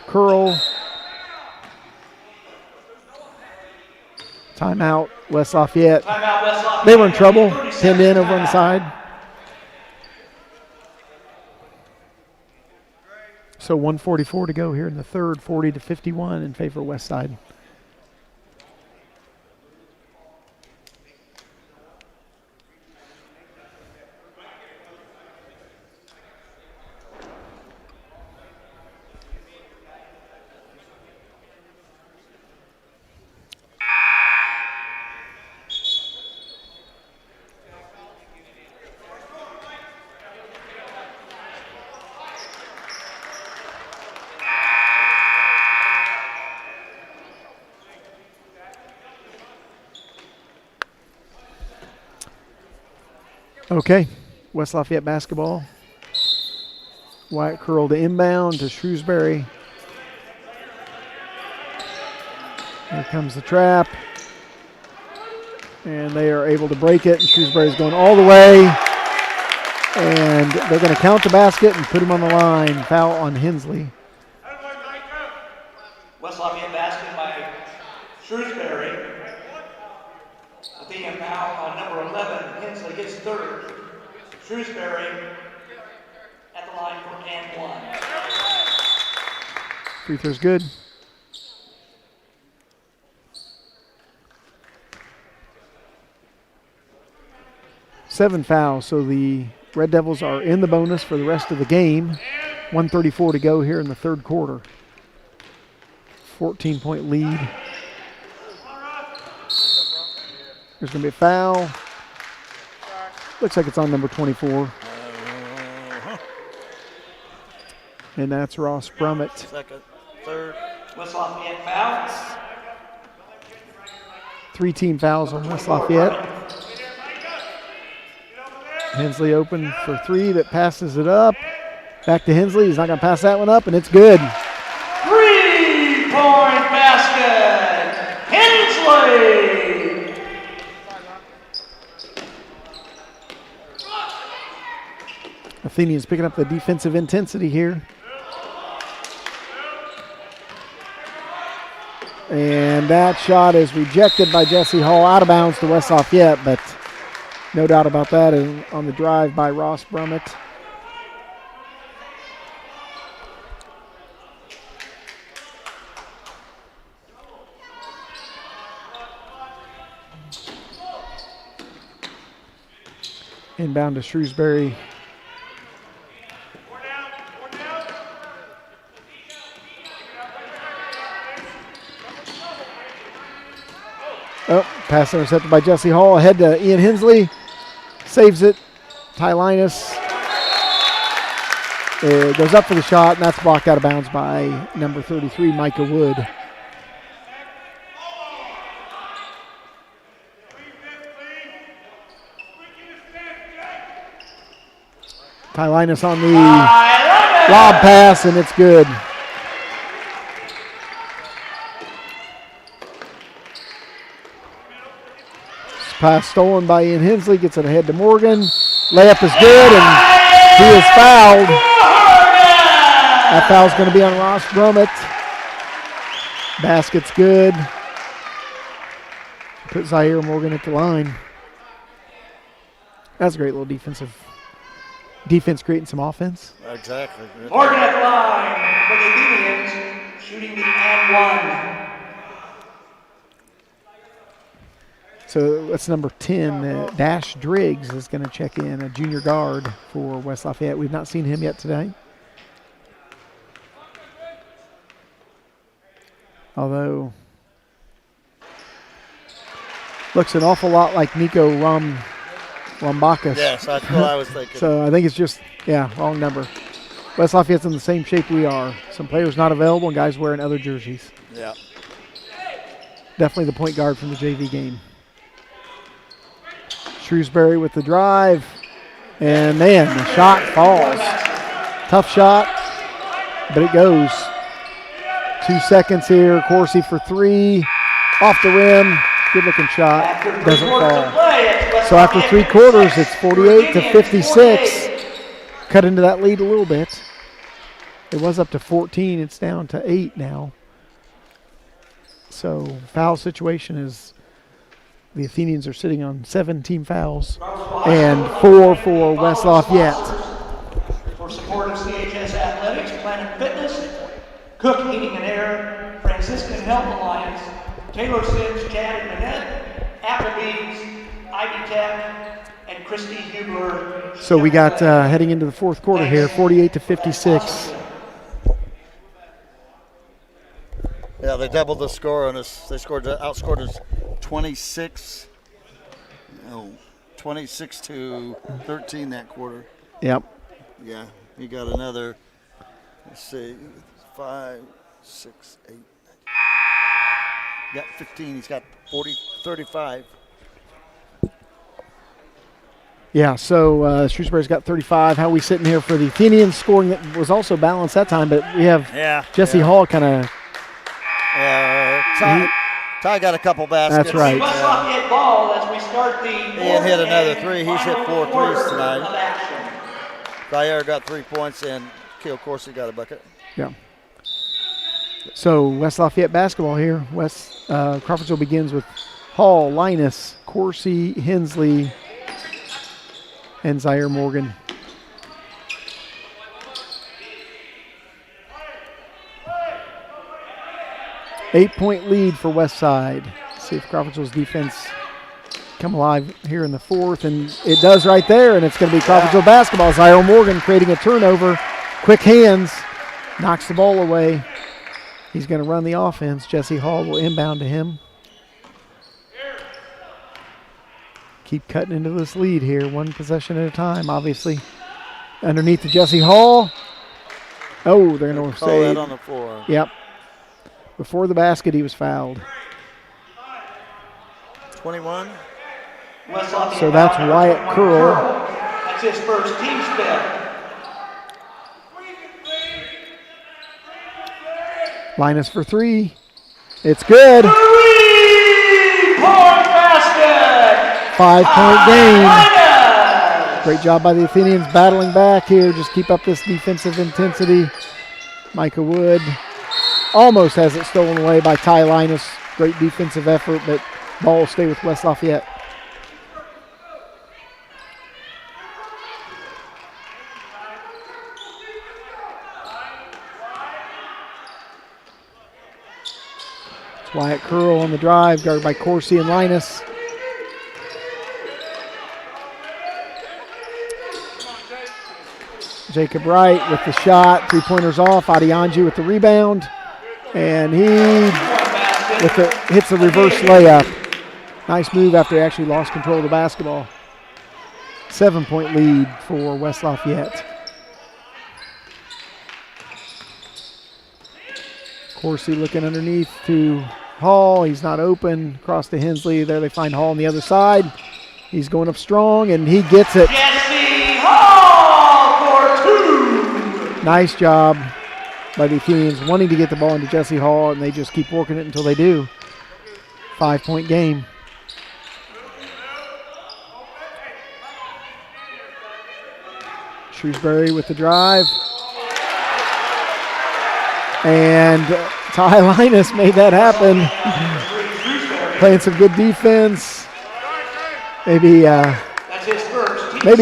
Curl. Timeout, West Lafayette. Timeout, West Lafayette. They were in trouble. Pinned in over on the side. So 1:44 to go here in the third, 40-51 in favor of West Side. Okay, West Lafayette basketball. Wyatt curl to inbound to Shrewsbury. Here comes the trap. And they are able to break it. And Shrewsbury's going all the way. And they're going to count the basket and put him on the line. Foul on Hensley. West Lafayette basket by Shrewsbury. Athenian foul on number 11. Hensley gets third. Shrewsbury at the line for and one. Free throw's good. Seven fouls, so the Red Devils are in the bonus for the rest of the game. 1:34 to go here in the third quarter. 14-point lead. There's going to be a foul. Looks like it's on number 24. And that's Ross Brummett. Second, third. West Lafayette fouls. 3 team fouls on West Lafayette. Hensley open for 3, but passes it up. Back to Hensley. He's not going to pass that one up, and it's good. 3-point basket. Hensley. Athenians picking up the defensive intensity here. And that shot is rejected by Jesse Hall, out of bounds to West Lafayette, but no doubt about that on the drive by Ross Brummett. Inbound to Shrewsbury. Oh, pass intercepted by Jesse Hall. Ahead to Ian Hensley. Saves it. Ty Linus. It goes up for the shot, and that's blocked out of bounds by number 33, Micah Wood. Ty Linus on the lob pass, and it's good. Pass stolen by Ian Hensley, gets it ahead to Morgan. Layup is good, and he is fouled. That foul's going to be on Ross Brummett. Basket's good. Put Zaire Morgan at the line. That's a great little defense creating some offense. Exactly. Morgan at the line for the Athenians, shooting the and one. So that's number 10. Dash Driggs is going to check in, a junior guard for West Lafayette. We've not seen him yet today. Although, looks an awful lot like Nico Rambakis. Yes, that's what I was thinking. So I think it's just, wrong number. West Lafayette's in the same shape we are. Some players not available and guys wearing other jerseys. Yeah. Definitely the point guard from the JV game. Shrewsbury with the drive. And man, the shot falls. Tough shot, but it goes. 2 seconds here. Corsi for 3. Off the rim. Good looking shot. Doesn't fall. So after 3 quarters, it's 48-56. Cut into that lead a little bit. It was up to 14. It's down to 8 now. So foul situation is the Athenians are sitting on 7 team fouls and 4 for West Lafayette. For support of CHS Athletics, Planet Fitness, Cook Heating and Air, Franciscan Health Alliance, Taylor Sims, Chad and Manette, Applebee's, Ivy Tech, and Christy Hubler. So we got heading into the fourth quarter here, 48-56. Yeah, they doubled the score on us. They outscored us 26-13 that quarter. Yep. Yeah, he got another, let's see, 5, 6, 8. He got 15. He's got 35. Yeah, so Shrewsbury's got 35. How are we sitting here for the Athenians? Scoring that was also balanced that time, but we have Jesse Hall kind of. Yeah, Ty got a couple baskets. That's right. West Lafayette ball as we start the Ian hit another three. He's hit 4 threes of tonight. action. Zaire got 3 points, and Kale Corsi got a bucket. Yeah. So West Lafayette basketball here. Crawfordsville begins with Hall, Linus, Corsi, Hensley, and Zaire Morgan. Eight-point lead for Westside. See if Crawfordsville's defense come alive here in the fourth, and it does right there, and it's going to be Crawfordsville basketball. Zaire Morgan creating a turnover. Quick hands, knocks the ball away. He's going to run the offense. Jesse Hall will inbound to him. Keep cutting into this lead here, one possession at a time, obviously. Underneath to Jesse Hall. Oh, they're going to call say. that on the floor. Yep. Before the basket, he was fouled. 21. So that's Wyatt Curl. That's his first team spell. Linus for three. It's good. 3-point basket. 5-point game. Great job by the Athenians battling back here. Just keep up this defensive intensity. Micah Wood almost has it stolen away by Ty Linus. Great defensive effort, but ball will stay with West Lafayette. It's Wyatt Curl on the drive, guarded by Corsi and Linus. Jacob Wright with the shot, 3-pointers off. Adianju with the rebound. And he hits a reverse layup. Nice move after he actually lost control of the basketball. 7-point lead for West Lafayette. Corsi looking underneath to Hall. He's not open. Across to Hensley. There they find Hall on the other side. He's going up strong, and he gets it. Jesse Hall for 2. Nice job by the Athenians wanting to get the ball into Jesse Hall, and they just keep working it until they do. 5-point game. Shrewsbury with the drive. And Ty Linus made that happen. Playing some good defense. Maybe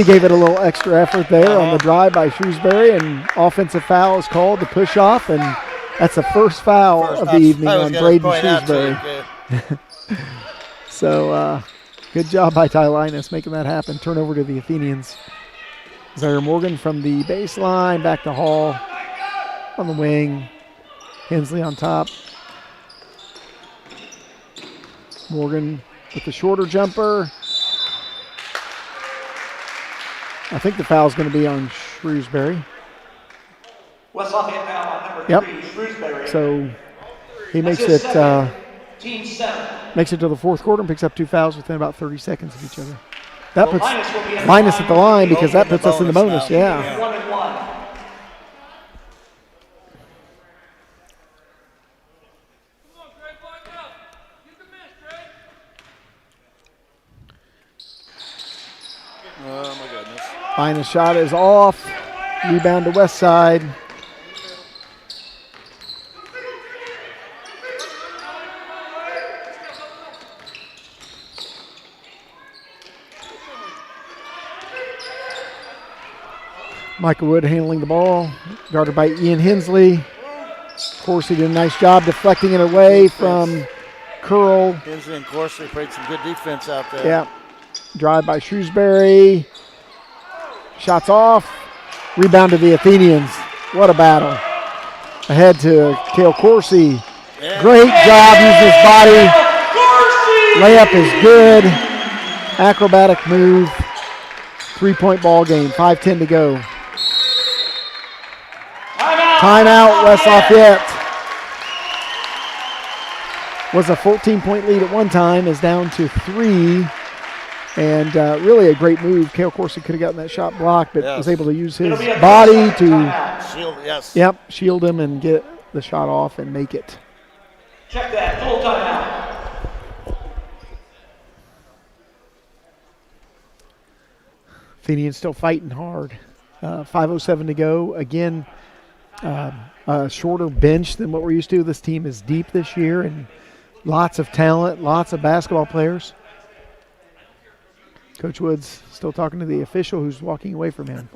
gave it a little extra effort there on the drive by Shrewsbury, and offensive foul is called to push off, and that's the first foul of the evening on Braden Shrewsbury. So good job by Ty Linus making that happen. Turnover to the Athenians. Zaire Morgan from the baseline, back to Hall on the wing. Hensley on top. Morgan with the shorter jumper. I think the foul is going to be on Shrewsbury. West Lafayette foul on number 3, Shrewsbury. So he makes That's it team 7. makes it to the fourth quarter and picks up 2 fouls within about 30 seconds of each other. That puts Linus at the line because that puts us in the bonus. Yeah. 1-1. Oh, my goodness. Linus shot is off. Rebound to West Side. Michael Wood handling the ball, guarded by Ian Hensley. Corsi did a nice job deflecting it away from Curl. Hensley and Corsi played some good defense out there. Yeah. Drive by Shrewsbury. Shots off. Rebound to the Athenians. What a battle. Ahead to Cale Corsi. Yeah. Great job using his body. Layup is good. Acrobatic move. 3-point ball game. 5:10 to go. Timeout, West Lafayette. Was a 14-point lead at one time, is down to 3 And really a great move. Cale Corsi could have gotten that shot blocked, but was able to use his It'll be a body to Shield, yes. shield him and get the shot off and make it. Check that. Full timeout. Athenians still fighting hard. 5:07 to go. Again, a shorter bench than what we're used to. This team is deep this year and lots of talent, lots of basketball players. Coach Woods still talking to the official who's walking away from him.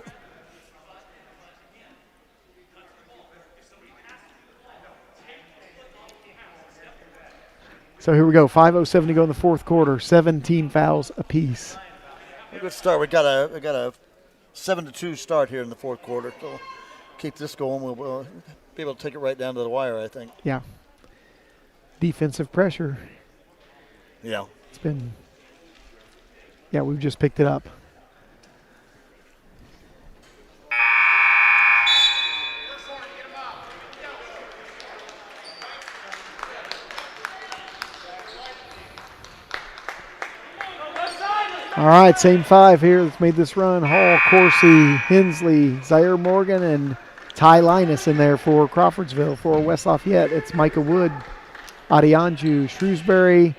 So here we go. 5:07 to go in the fourth quarter. 17 fouls apiece. A good start. We got a 7-2 start here in the fourth quarter. So keep this going. We'll be able to take it right down to the wire, I think. Yeah. Defensive pressure. Yeah. It's been. Yeah, we've just picked it up. All right, same five here that's made this run. Hall, Corsi, Hensley, Zaire Morgan, and Ty Linus in there for Crawfordsville. For West Lafayette, it's Micah Wood, Adeyanju, Shrewsbury.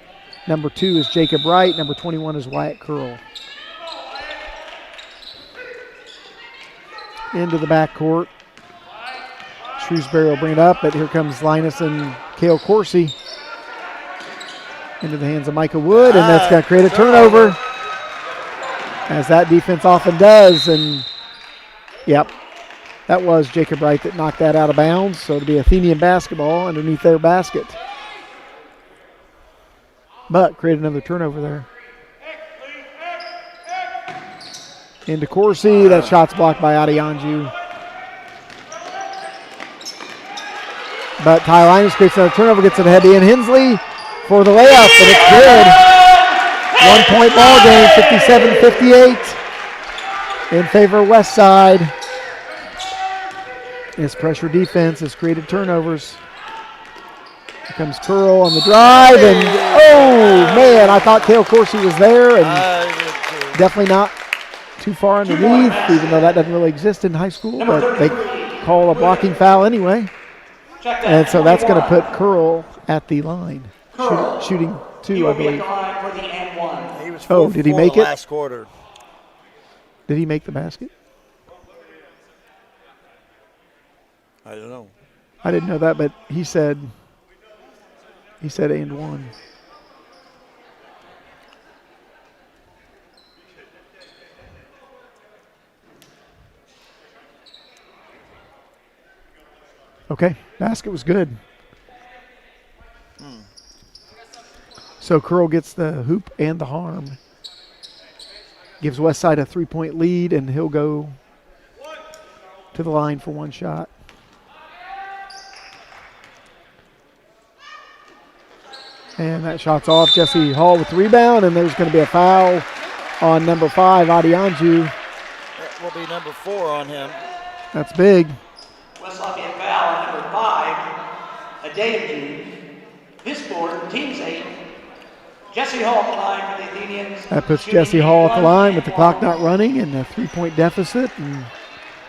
Number 2 is Jacob Wright. Number 21 is Wyatt Curl. Into the backcourt. Shrewsbury will bring it up, but here comes Linus and Cale Corsi. Into the hands of Micah Wood, and that's going to create a turnover. As that defense often does. And, yep, that was Jacob Wright that knocked that out of bounds. So it'll be Athenian basketball underneath their basket. But create another turnover there. Into Corsi. That shot's blocked by Adeyanju. But Ty Linus creates another turnover, gets it ahead to Ian Hensley for the layup, and it's good. 1-point ball game, 57-58 in favor of West Side. His pressure defense has created turnovers. Here comes Curl on the drive, and oh man, I thought Cale Corsi was there, and definitely not too far underneath, even though that doesn't really exist in high school, but they call a blocking foul anyway. And so that's going to put Curl at the line, shooting 2, I believe. He was did he make it? Last quarter. Did he make the basket? I don't know. I didn't know that, but he said and one. Okay, basket was good. So Curl gets the hoop and the harm. Gives Westside a 3-point lead, and he'll go to the line for one shot. And that shot's off. Jesse Hall with the rebound, and there's going to be a foul on number 5, Adeyanju. That will be number 4 on him. That's big. West Lafayette foul on number 5, Adeyanju. His board, team's 8. Jesse Hall at the line for the Athenians. That puts Jesse Hall at the line with the clock not running and a 3-point deficit, and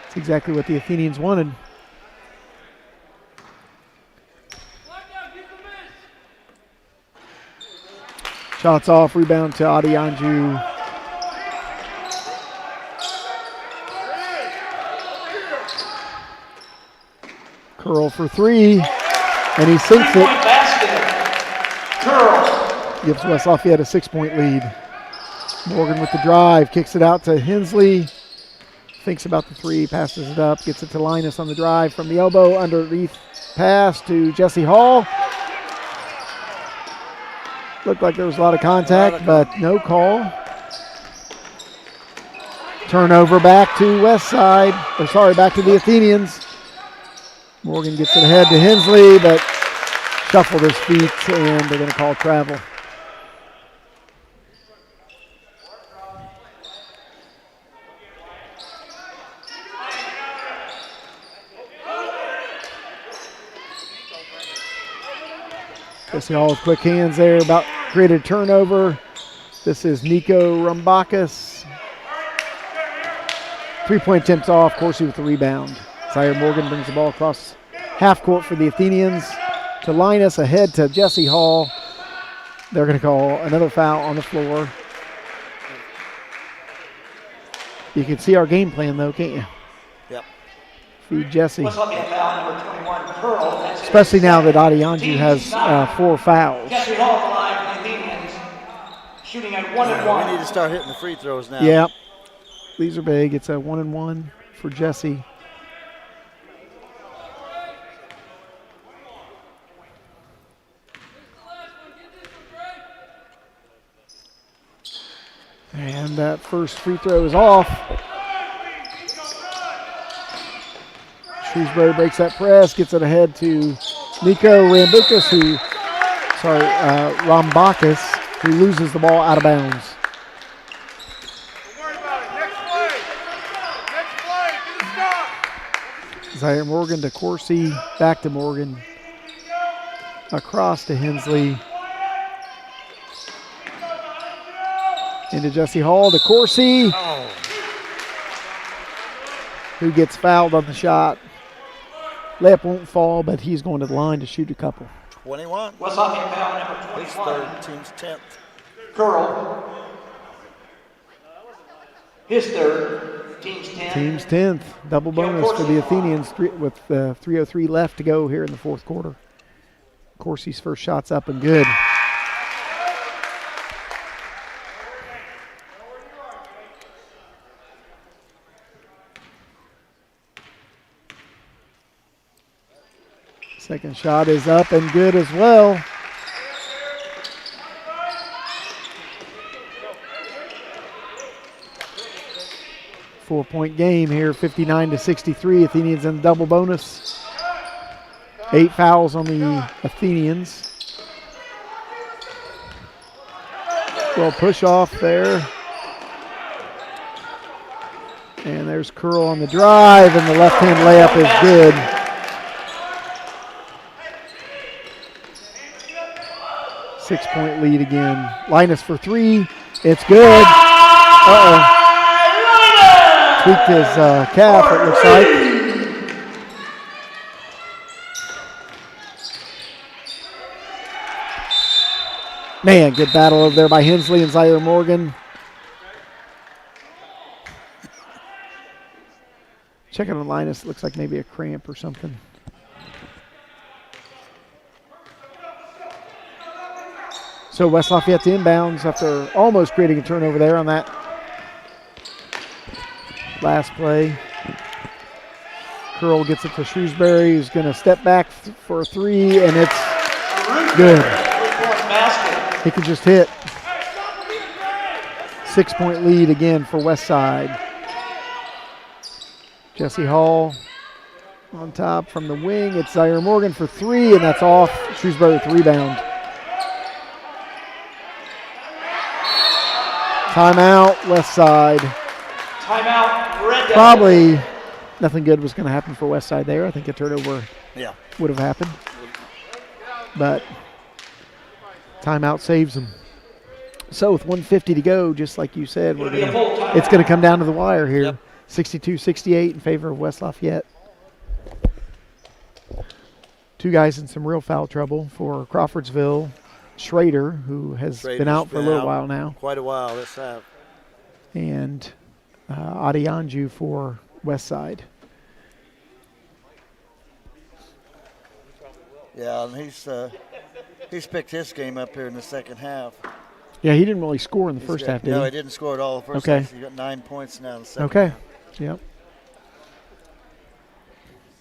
that's exactly what the Athenians wanted. Shots off, rebound to Adeyanju. Curl for 3, and he sinks it. Basket. Curl. Gives West Lafayette a 6-point lead. Morgan with the drive, kicks it out to Hensley. Thinks about the 3, passes it up, gets it to Linus on the drive from the elbow, underneath pass to Jesse Hall. Looked like there was a lot of contact, but no call. Turnover back to West Side, back to the Athenians. Morgan gets it ahead to Hensley, but shuffled his feet, and they're going to call travel. Jesse Hall with quick hands there, about created a turnover. This is Nico Rumbakis. 3-point attempts off. Coursey with the rebound. Zaire Morgan brings the ball across half court for the Athenians to Linus, ahead to Jesse Hall. They're going to call another foul on the floor. You can see our game plan, though, can't you? Yep. Feed Jesse. What's up, foul number 21, Curl. That's Especially now that Adeyanju has 4 fouls. Jesse Hall alive for the Athenians, shooting at 1-1. We need to start hitting the free throws now. Yep. These are big. It's a 1-1 for Jesse. And that first free throw is off. Shrewsbury breaks that press, gets it ahead to Nico Rambakis, who loses the ball out of bounds. Zaire Morgan to Coursey, back to Morgan, across to Hensley, into Jesse Hall to Coursey, who gets fouled on the shot. Layup won't fall, but he's going to the line to shoot a couple. 21. What's up, foul number 21? His third, team's 10th. Curl. His third, team's 10th. Team's 10th. Double bonus for the Athenians with 3:03 left to go here in the fourth quarter. Coursey's first shot's up and good. Second shot is up and good as well. Four-point game here, 59-63. Athenians in the double bonus. 8 fouls on the Athenians. Well, push off there. And there's Curl on the drive, and the left-hand layup is good. Six-point lead again. Linus for 3. It's good. Uh-oh. Tweaked his calf, it looks like. Man, good battle over there by Hensley and Zaire Morgan. Checking on Linus, looks like maybe a cramp or something. So West Lafayette's inbounds after almost creating a turnover there on that last play. Curl gets it to Shrewsbury, who's going to step back for a 3, and it's good. He can just hit. 6-point lead again for West Side. Jesse Hall on top from the wing. It's Zaire Morgan for 3, and that's off. Shrewsbury with the rebound. Timeout, West Side. Timeout, Red Devils. Probably nothing good was going to happen for West Side there. I think a turnover would have happened. But timeout saves them. So with 1:50 to go, just like you said, it's going to come down to the wire here. Yep. 62-68 in favor of West Lafayette. 2 guys in some real foul trouble for Crawfordsville. Schrader, who has been out for a little while now. Quite a while, let's have. And Adeyanju for West Side. Yeah, and he's picked his game up here in the second half. Yeah, he didn't really score in the first half, did he? No, he didn't score at all the first half. He got 9 points now in the second Okay, half. yep.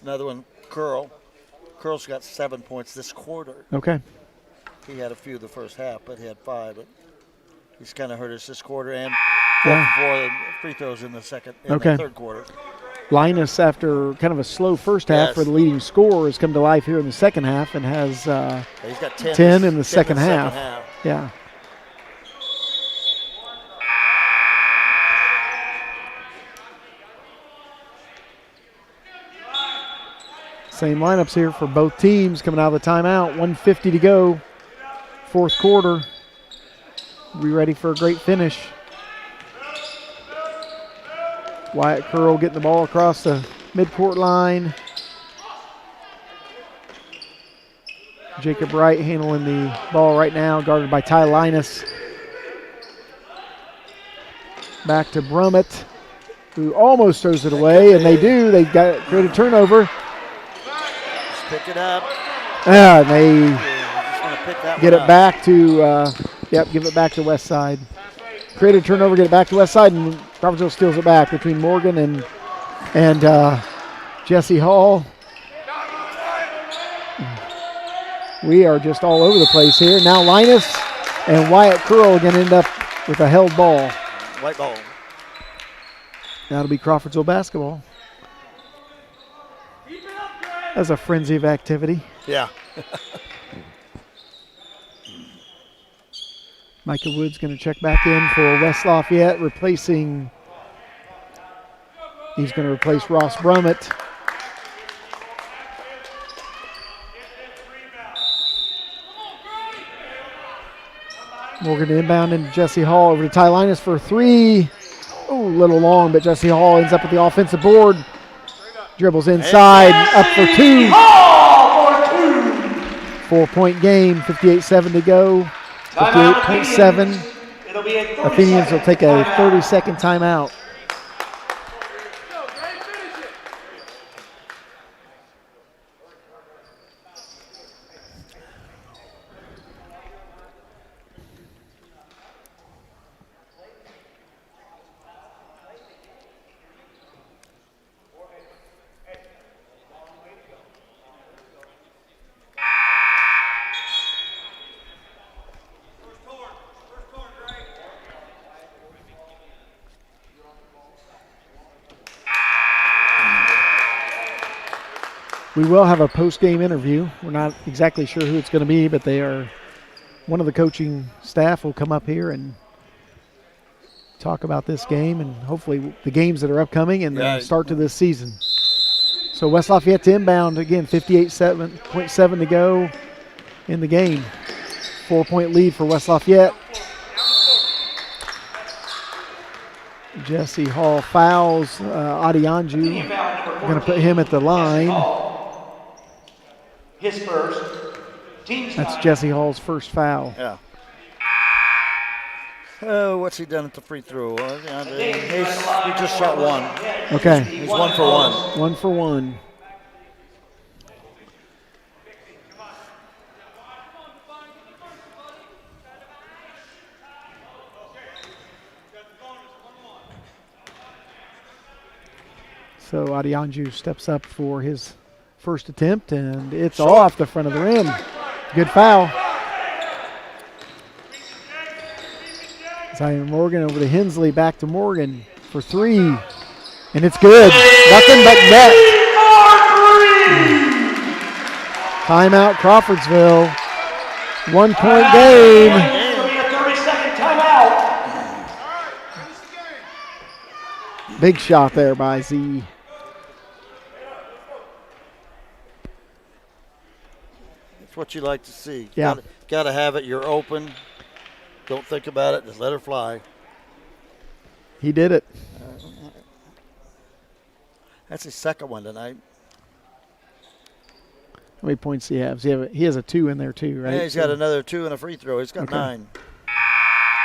Another one, Curl. Curl's got 7 points this quarter. Okay. He had a few the first half, but he had 5. But he's kind of hurt us this quarter, and 4 free throws in the third quarter. Linus, after kind of a slow first half for the leading scorer, has come to life here in the second half and has he's got 10 in the second half. Yeah. Same lineups here for both teams coming out of the timeout. 1:50 to go, fourth quarter. be ready for a great finish. Wyatt Curl getting the ball across the midcourt line. Jacob Wright handling the ball right now, guarded by Ty Linus. Back to Brummett, who almost throws it away, and they do. They create a turnover. Just pick it up. Yeah, they Just want to pick that get one it up. back to, give it back to West Side. Create a turnover, get it back to West Side, and Crawfordsville steals it back between Morgan and Jesse Hall. We are just all over the place here. Now Linus and Wyatt Curl are going to end up with a held ball. White ball. That'll be Crawfordsville basketball. That's a frenzy of activity. Yeah. Micah Wood's going to check back in for West Lafayette, he's going to replace Ross Brummett. Morgan inbound into Jesse Hall, over to Ty Linus for 3. Oh, a little long, but Jesse Hall ends up at the offensive board. Dribbles inside, up for 2. 4-point game, 58-7 to go. 58.7. It'll be a Athenians will take a 30-second timeout. We will have a post-game interview. We're not exactly sure who it's going to be, but one of the coaching staff will come up here and talk about this game and hopefully the games that are upcoming and the start to this season. So West Lafayette to inbound again, 58.7 to go in the game. 4-point lead for West Lafayette. Jesse Hall fouls Adianju. Going to put him at the line. His first. That's Jesse Hall's first foul. Yeah. Oh, what's he done at the free throw? He just shot 1. Okay. He's 1 for 1. 1 for 1. So Adianju steps up for his first attempt, and it's off the front of the rim. Good foul. Zion Morgan over to Hensley, back to Morgan for 3. And it's good. Nothing but net. Timeout Crawfordsville. 1-point game. It'll be a 30-second timeout. Big shot there by Z. That's what you like to see. Yeah. Got to have it. You're open. Don't think about it. Just let her fly. He did it. That's his second one tonight. How many points do he have? He has a 2 in there too, right? Yeah, he's got another 2 and a free throw. He's got 9.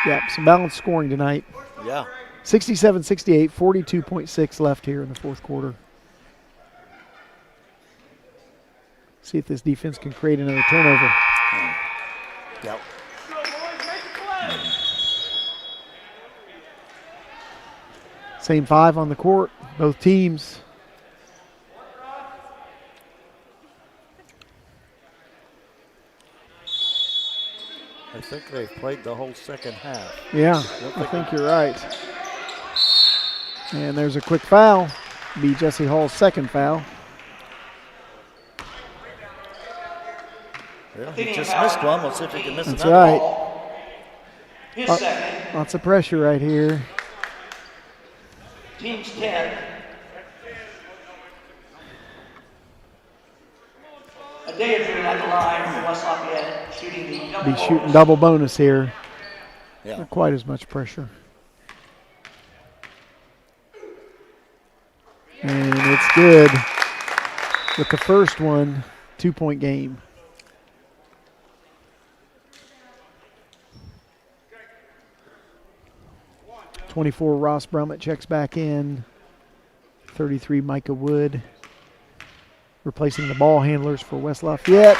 Yep, some balanced scoring tonight. Yeah. 67-68, 42.6 left here in the fourth quarter. See if this defense can create another turnover. Yep. Same 5 on the court, both teams. I think they've played the whole second half. Yeah, I think you're right. And there's a quick foul. Be Jesse Hall's second foul. Well, he just missed one. Let's see if he can miss That's another. right. His second. Lots of pressure right here. Team's 10. A day or two at the line for West Lafayette, shooting the double Be shooting bonus. double bonus here. Yeah. Not quite as much pressure. And it's good. With the first one, 2-point game. .24 Ross Brummett checks back in. 33 Micah Wood. Replacing the ball handlers for West Lafayette.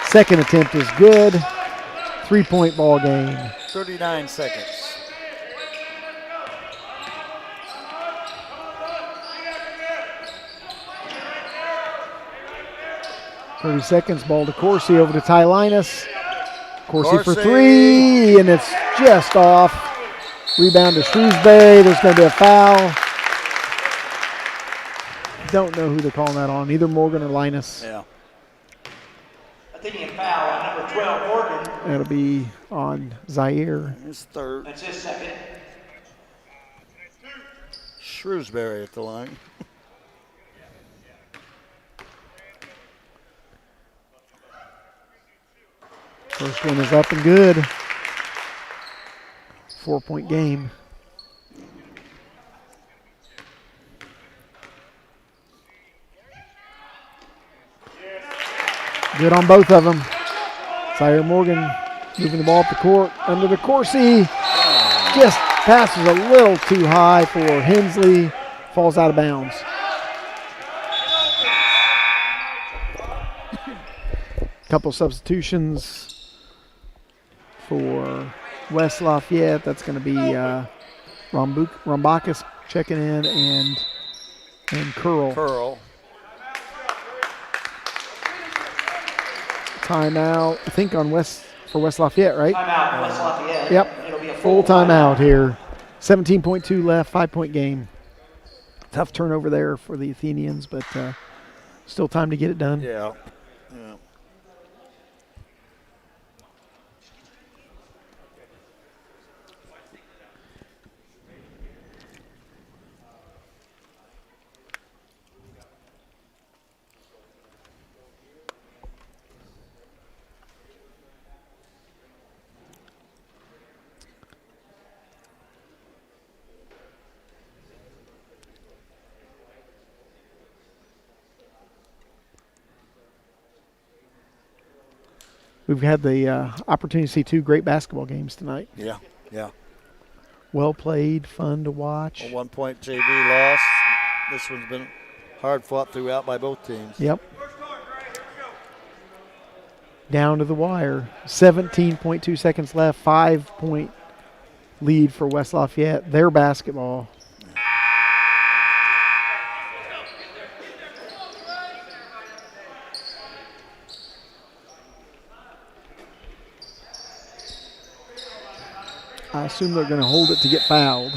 Second attempt is good. 3-point ball game. 39 seconds. .30 seconds, ball to Corsi, over to Ty Linus. Corsi for Corsi. 3, and it's just off. Rebound to Shrewsbury. There's going to be a foul. Don't know who they're calling that on, either Morgan or Linus. Yeah. Athenian foul on number 12, Morgan. That'll be on Zaire. His third. That's his second. Shrewsbury at the line. First one is up and good. 4-point game. Good on both of them. Zaire Morgan moving the ball up the court. Under the Corsi. Just passes a little too high for Hensley. Falls out of bounds. Couple substitutions for West Lafayette. That's going to be Rombakis checking in and Curl. Timeout, I think, on for West Lafayette, right? Timeout, West Lafayette. Yep. It'll be a Full timeout here. 17.2 left, 5-point game. Tough turnover there for the Athenians, but still time to get it done. Yeah. We've had the opportunity to see 2 great basketball games tonight. Yeah. Well played, fun to watch. A 1-point JV loss. This one's been hard fought throughout by both teams. Yep. Down to the wire. 17.2 seconds left. 5-point lead for West Lafayette. Their basketball. I assume they're going to hold it to get fouled.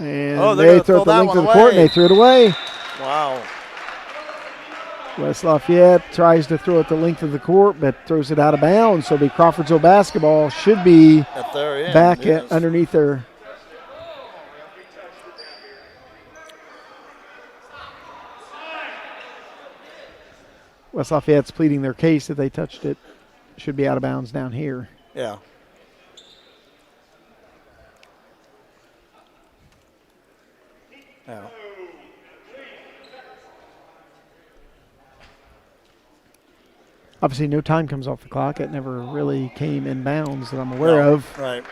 And they throw it the length of the court, and they threw it away. Wow. West Lafayette tries to throw it the length of the court, but throws it out of bounds. So it'll be Crawfordsville basketball. Should be at their end, back at underneath their. West Lafayette's pleading their case that they touched it. Should be out of bounds down here. Yeah. Yeah. Obviously, no time comes off the clock. It never really came in bounds that I'm aware of. Right.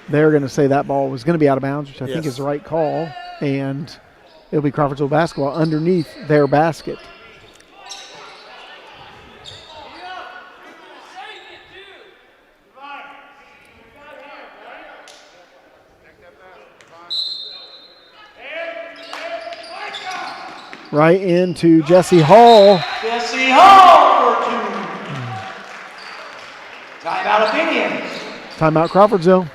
They're going to say that ball was going to be out of bounds, which I think is the right call. And it'll be Crawfordsville basketball underneath their basket. Right into Jesse Hall. Jesse Hall for 2. Timeout Athenians. Timeout Crawfordsville.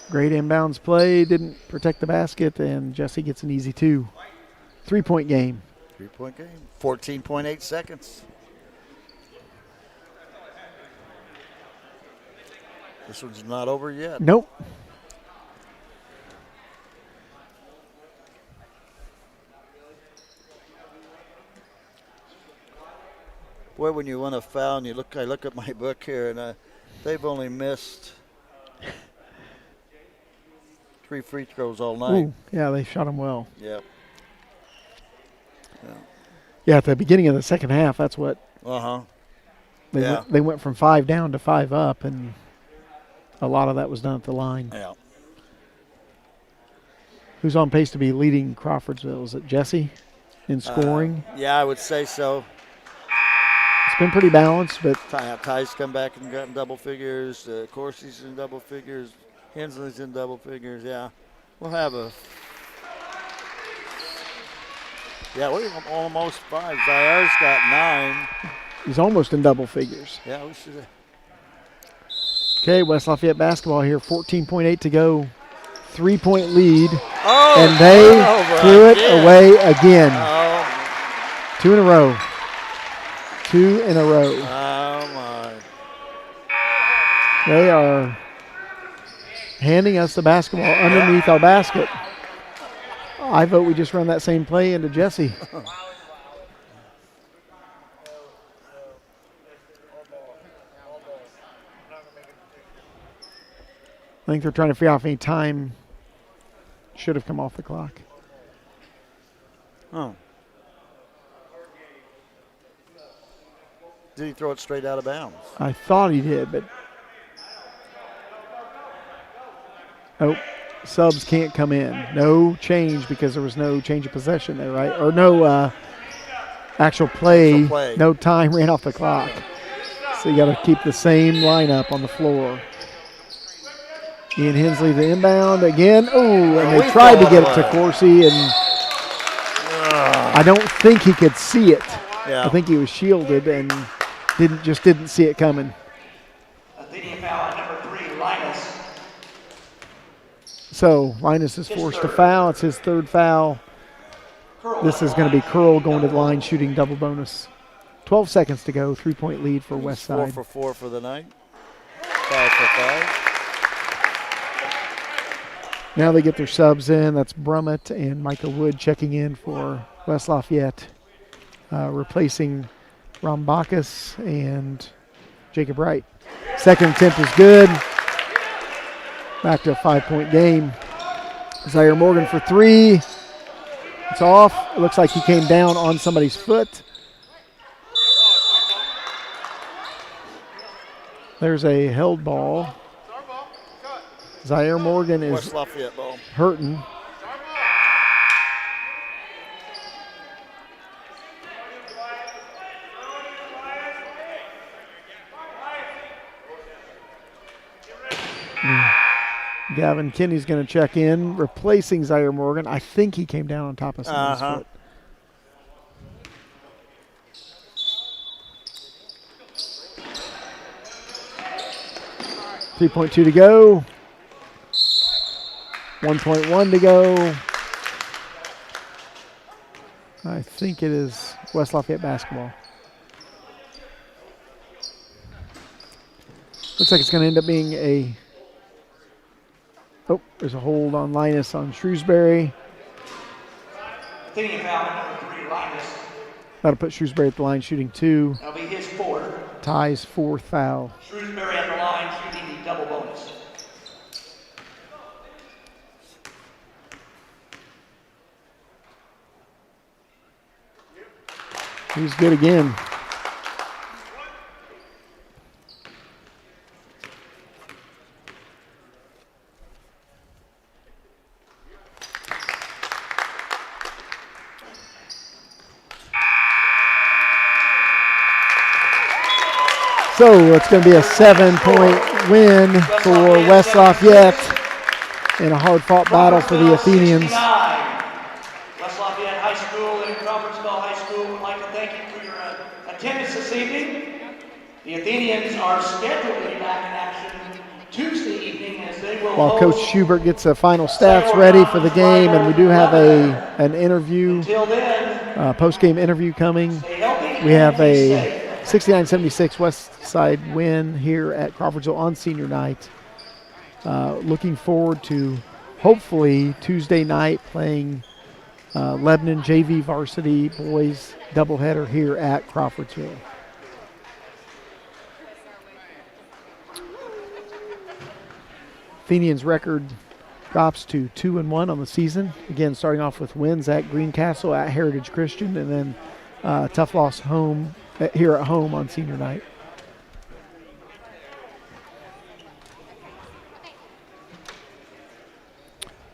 Great inbounds play. Didn't protect the basket, and Jesse gets an easy 2. 3-point game. 3-point game. 14.8 seconds. This one's not over yet. Nope. Boy, when you win a foul and I look at my book here, and they've only missed 3 free throws all night. Ooh, yeah, they shot him well. Yep. Yeah, at the beginning of the second half, that's what Uh-huh. they went from 5 down to 5 up, and a lot of that was done at the line. Yeah. Who's on pace to be leading Crawfordsville? Is it Jesse in scoring? Yeah, I would say so. It's been pretty balanced, but Ty's come back and gotten double figures. Corsi's in double figures. Hensley's in double figures. Yeah, we'll have a. Yeah, we're almost 5. Zaire's got 9. he's almost in double figures. Yeah, we should. Okay, West Lafayette basketball here, 14.8 to go. 3-point lead, Oh, and they threw it away again. Oh, 2 in a row. 2 in a row. oh my. They are handing us the basketball underneath our basket. I vote we just run that same play into Jesse. I think they're trying to figure out if any time should have come off the clock. Oh. Did he throw it straight out of bounds? I thought he did, but oh, subs can't come in. No change because there was no change of possession there, right? Or no actual play. No time ran off the clock. So you got to keep the same lineup on the floor. Ian Hensley the inbound again. Oh, and they tried to get it to Corsi, and I don't think he could see it. Yeah. I think he was shielded and didn't see it coming. Athenian foul at number 3, Linus. So Linus is forced to foul. It's his 3rd foul. This is going to be Curl going to the line, shooting double bonus. 12 seconds to go. 3-point lead for West Side. 4 for 4 for the night. 5 for 5. Now they get their subs in. That's Brummett and Micah Wood checking in for West Lafayette, replacing Rambakis and Jacob Wright. Second attempt is good. Back to a 5-point game. Zaire Morgan for 3. It's off. It looks like he came down on somebody's foot. There's a held ball. Zaire Morgan is West Lafayette ball. hurting. Gavin Kinney's going to check in, replacing Zaire Morgan. I think he came down on top of someone's foot. 3.2 to go. 1.1 to go. I think it is West Lafayette basketball. Looks like it's going to end up being a... Oh, there's a hold on Linus on Shrewsbury. Athenian foul at number 3, Linus. That'll put Shrewsbury at the line shooting 2. That'll be his 4th. Ty's 4th foul. Shrewsbury at the line shooting the double bonus. He's good again. So it's going to be a 7-point win for West Lafayette in a hard-fought battle for the Athenians. West Lafayette High School and Crawfordsville High School would like to thank you for your attendance this evening. The Athenians are scheduled to be back in action Tuesday evening as they will While Coach Schubert gets the final stats ready for the game, and we do have an interview, post-game interview coming. We have a 69-76 West Side win here at Crawfordsville on senior night. Looking forward to hopefully Tuesday night playing Lebanon JV Varsity boys doubleheader here at Crawfordsville. Athenians record drops to 2-1 on the season. Again, starting off with wins at Greencastle, at Heritage Christian, and then tough loss here at home on senior night.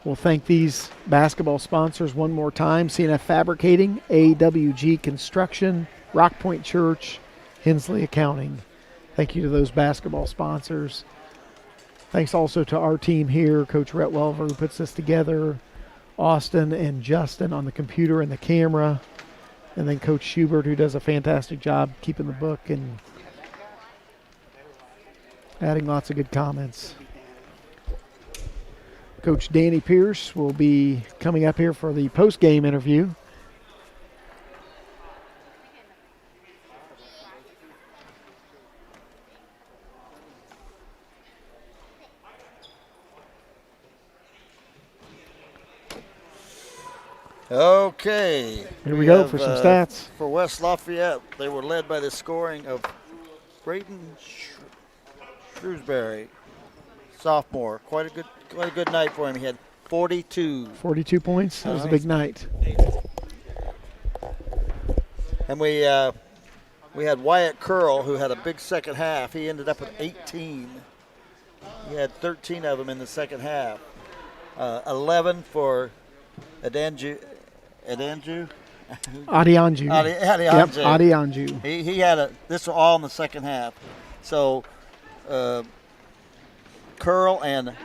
We'll thank these basketball sponsors one more time: CNF Fabricating, AWG Construction, Rock Point Church, Hensley Accounting. Thank you to those basketball sponsors. Thanks also to our team here, Coach Rhett Welver, who puts this together, Austin and Justin on the computer and the camera, and then Coach Schubert, who does a fantastic job keeping the book and adding lots of good comments. Coach Danny Pierce will be coming up here for the post-game interview. Okay. Here we go for some stats. For West Lafayette, they were led by the scoring of Brayden Shrewsbury, sophomore. Quite a good night for him. He had 42. 42 points. That was a big night. And we had Wyatt Curl, who had a big second half. He ended up with 18. He had 13 of them in the second half. 11 for Adanju. Adianju. Adianju. Yep, Adianju. He had this was all in the second half. So Curl and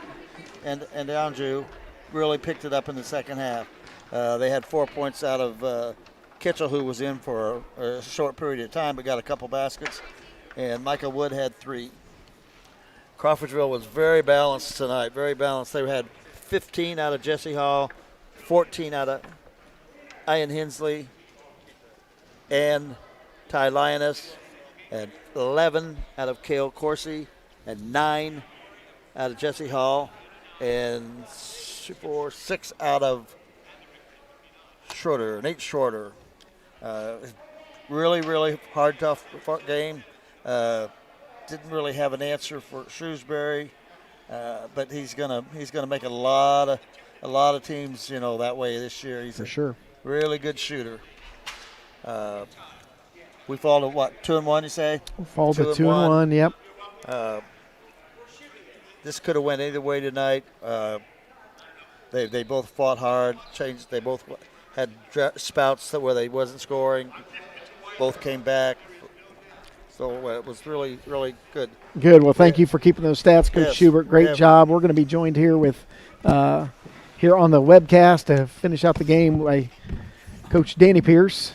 Adianju really picked it up in the second half. They had 4 points out of Kitchell, who was in for a short period of time but got a couple baskets, and Michael Wood had 3. Crawfordsville was very balanced tonight, very balanced. They had 15 out of Jesse Hall, 14 out of Ian Hensley and Ty Lioness, and 11 out of Cale Corsi, and 9 out of Jesse Hall, and 6 out of Nate Schroeder. Really, really hard, tough game. Didn't really have an answer for Shrewsbury, but he's gonna make a lot of teams, that way this year. He's for sure. Really good shooter. We fall to what, 2-1? You say? We fall to 2-1. Yep. This could have went either way tonight. They both fought hard. They both had spouts where they wasn't scoring. Both came back. So it was really, really good. Good. Well, thank you for keeping those stats, Coach Schubert. Great job. We're going to be joined here with here on the webcast to finish out the game by Coach Danny Pierce.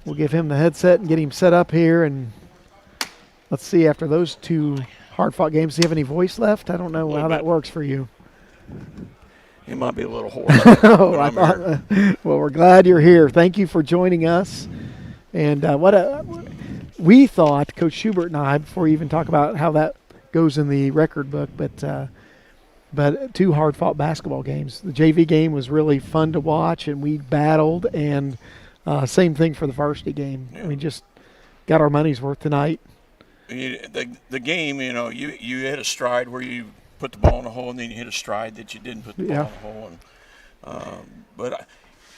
We'll give him the headset and get him set up here. And let's see, after those 2 hard-fought games, do you have any voice left? I don't know how that works for you. It might be a little hoarse. Well, we're glad you're here. Thank you for joining us. And we thought, Coach Schubert and I, before we even talk about how that goes in the record book, but 2 hard-fought basketball games. The JV game was really fun to watch, and we battled, and same thing for the varsity game. Yeah. We just got our money's worth tonight. The game, you hit a stride where you put the ball in the hole, and then you hit a stride that you didn't put the ball in the hole. But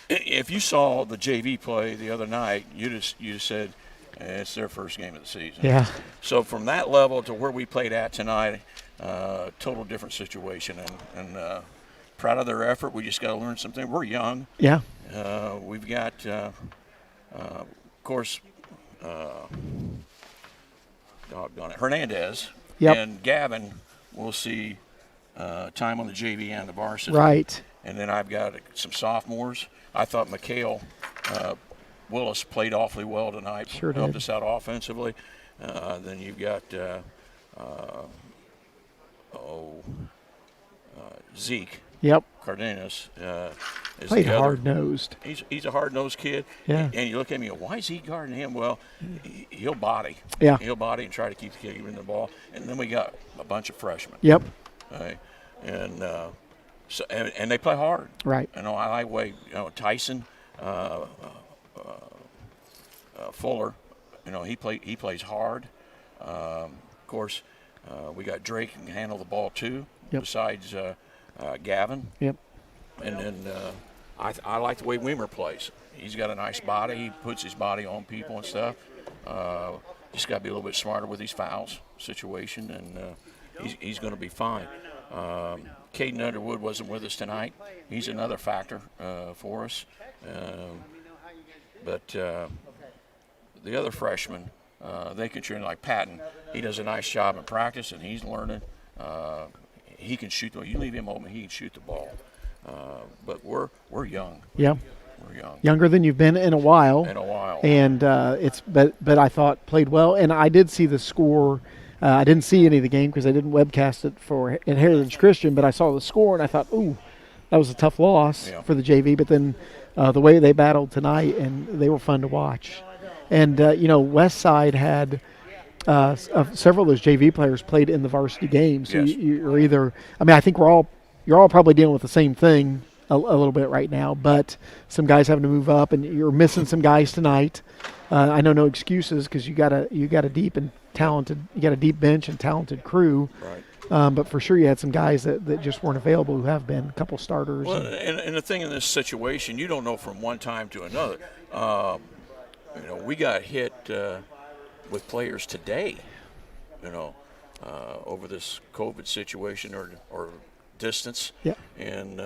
if you saw the JV play the other night, you just said it's their first game of the season. Yeah. So from that level to where we played at tonight, total different situation, and proud of their effort. We just got to learn something. We're young. Yeah. We've got, of course, doggone it, Hernandez. Yep. And Gavin will see time on the JV and the varsity. Right. And then I've got some sophomores. I thought Mikhail Willis played awfully well tonight. Sure helped did. us out offensively. Then you've got Zeke. Yep. Cardenas is Played the other. hard-nosed. He's a hard-nosed kid. Yeah. And you look at me, why is he guarding him? Well, he'll body. Yeah. He'll body and try to keep the kid in the ball. And then we got a bunch of freshmen. Yep. Right? And so and they play hard. Right. I like way Tyson Fuller. He plays hard. Of course, We got Drake can handle the ball too, Yep. besides Gavin. Yep. And then I like the way Weimer plays. He's got a nice body. He puts his body on people and stuff. Just got to be a little bit smarter with these fouls situation, and he's going to be fine. Caden Underwood wasn't with us tonight. He's another factor for us. But the other freshmen, they contribute, like Patton. He does a nice job in practice, and he's learning. He can shoot the ball. You leave him open, he can shoot the ball. But we're young. Yeah. We're young. Younger than you've been in a while. And but I thought played well, and I did see the score. I didn't see any of the game because I didn't webcast it in Heritage Christian, but I saw the score and I thought, ooh, that was a tough loss for the JV. But then the way they battled tonight, and they were fun to watch. And West Side had several of those JV players played in the varsity game. So Yes. you're either, I think you're all probably dealing with the same thing a little bit right now, but some guys having to move up, and you're missing some guys tonight. I know no excuses because you got a deep bench and talented crew. Right. But for sure you had some guys that just weren't available who have been, a couple starters. Well, and the thing in this situation, you don't know from one time to another. We got hit with players today, over this COVID situation or distance. Yeah. And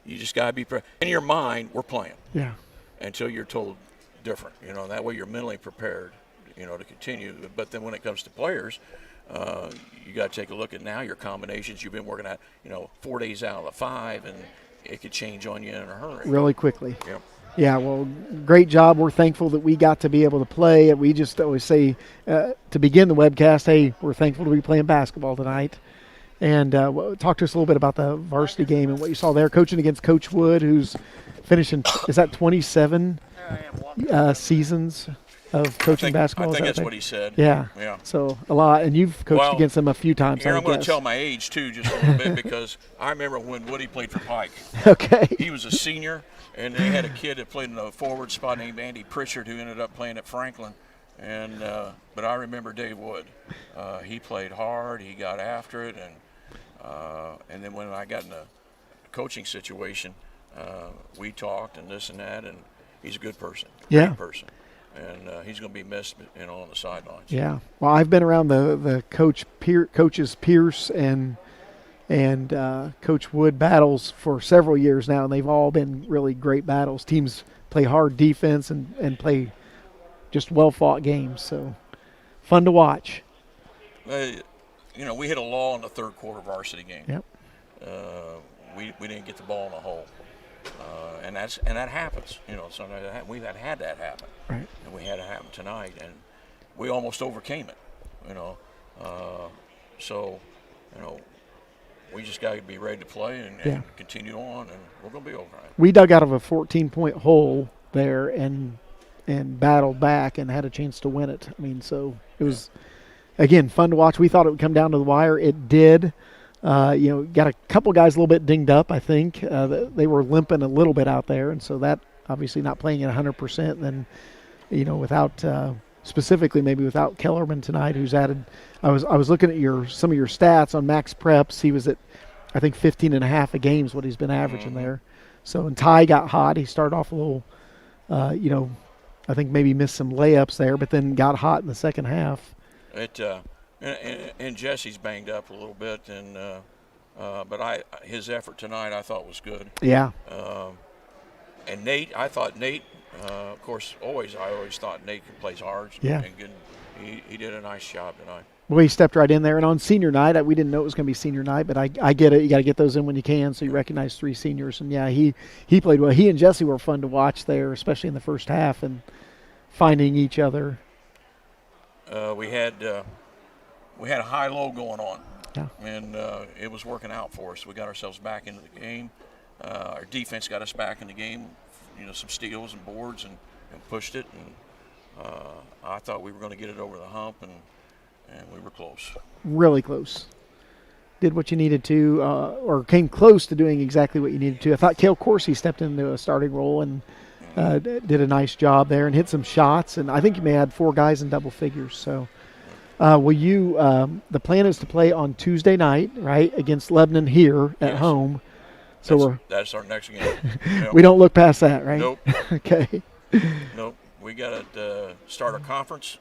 you just got to be in your mind, we're playing. Yeah. Until you're told different. That way you're mentally prepared, to continue. But then when it comes to players, you got to take a look at now your combinations you've been working at, 4 days out of the 5, and it could change on you in a hurry. Really quickly. Yep. Yeah, well, great job. We're thankful that we got to be able to play. We just always say to begin the webcast, hey, we're thankful to be playing basketball tonight. And talk to us a little bit about the varsity game and what you saw there, coaching against Coach Wood, who's finishing, is that 27 seasons of coaching basketball? I think that's what he said. Yeah. Yeah. So a lot, and you've coached against him a few times. Here, I'm going to guess. tell my age, too, just a little bit, because I remember when Woody played for Pike. Okay. He was a senior, and they had a kid that played in a forward spot named Andy Pritchard, who ended up playing at Franklin. And but I remember Dave Wood. He played hard. He got after it, and then when I got in a coaching situation, we talked and this and that, and he's a good person. Yeah. Great person. And he's going to be missed, on the sidelines. Yeah. Well, I've been around the coaches Pierce and Coach Wood battles for several years now, and they've all been really great battles. Teams play hard defense and play just well-fought games. So fun to watch. We hit a lull in the third quarter varsity game. Yep. We didn't get the ball in the hole. And that happens, sometimes we've had that happen. Right. And we had it happen tonight, and we almost overcame it, so, we just got to be ready to play and continue on, and we're going to be all right. We dug out of a 14-point hole there and battled back and had a chance to win it. So it was, again, fun to watch. We thought it would come down to the wire. It did. Got a couple guys a little bit dinged up, I think. They were limping a little bit out there, and so that obviously not playing at 100%. Then, without specifically maybe without Kellerman tonight, who's added. I was looking at some of your stats on Max Preps. He was at, I think, 15 and a half a game is what he's been averaging there. So, and Ty got hot. He started off a little, I think maybe missed some layups there, but then got hot in the second half. And Jesse's banged up a little bit, but his effort tonight I thought was good. Yeah. And I thought Nate, of course, I always thought Nate plays hard. Yeah. And good. He did a nice job tonight. Well, he stepped right in there, and on senior night, we didn't know it was going to be senior night, but I get it. You got to get those in when you can, so you recognize 3 seniors. And yeah, he played well. He and Jesse were fun to watch there, especially in the first half and finding each other. We had a high-low going on, and it was working out for us. We got ourselves back into the game. Our defense got us back in the game, some steals and boards and pushed it. And I thought we were going to get it over the hump, and we were close. Really close. Did what you needed to, or came close to doing exactly what you needed to. I thought Cale Coursey stepped into a starting role and did a nice job there and hit some shots. And I think you may have had 4 guys in double figures. So The plan is to play on Tuesday night, right, against Lebanon here at Yes. home. So That's our next game. Yep. we don't look past that, right? Nope. Okay. Nope. We got to start a conference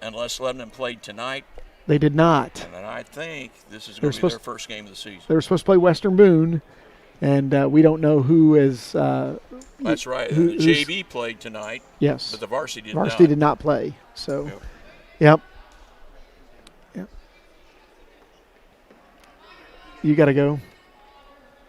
unless Lebanon played tonight. They did not. And then I think this is They're going to be their supposed- first game of the season. They were supposed to play Western Boone, and we don't know who is. That's right. who- The who's- JV played tonight, Yes. but the varsity did Varsity not. did not play. So, Yep. yep. Yep. You got to go.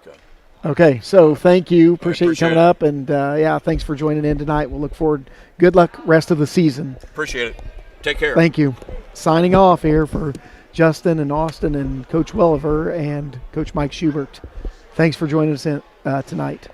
Okay. Okay, so thank you. Appreciate you appreciate coming it. up, and thanks for joining in tonight. We'll look forward. Good luck rest of the season. Appreciate it. Take care. Thank you. Signing off here for Justin and Austin and Coach Welliver and Coach Mike Schubert. Thanks for joining us tonight.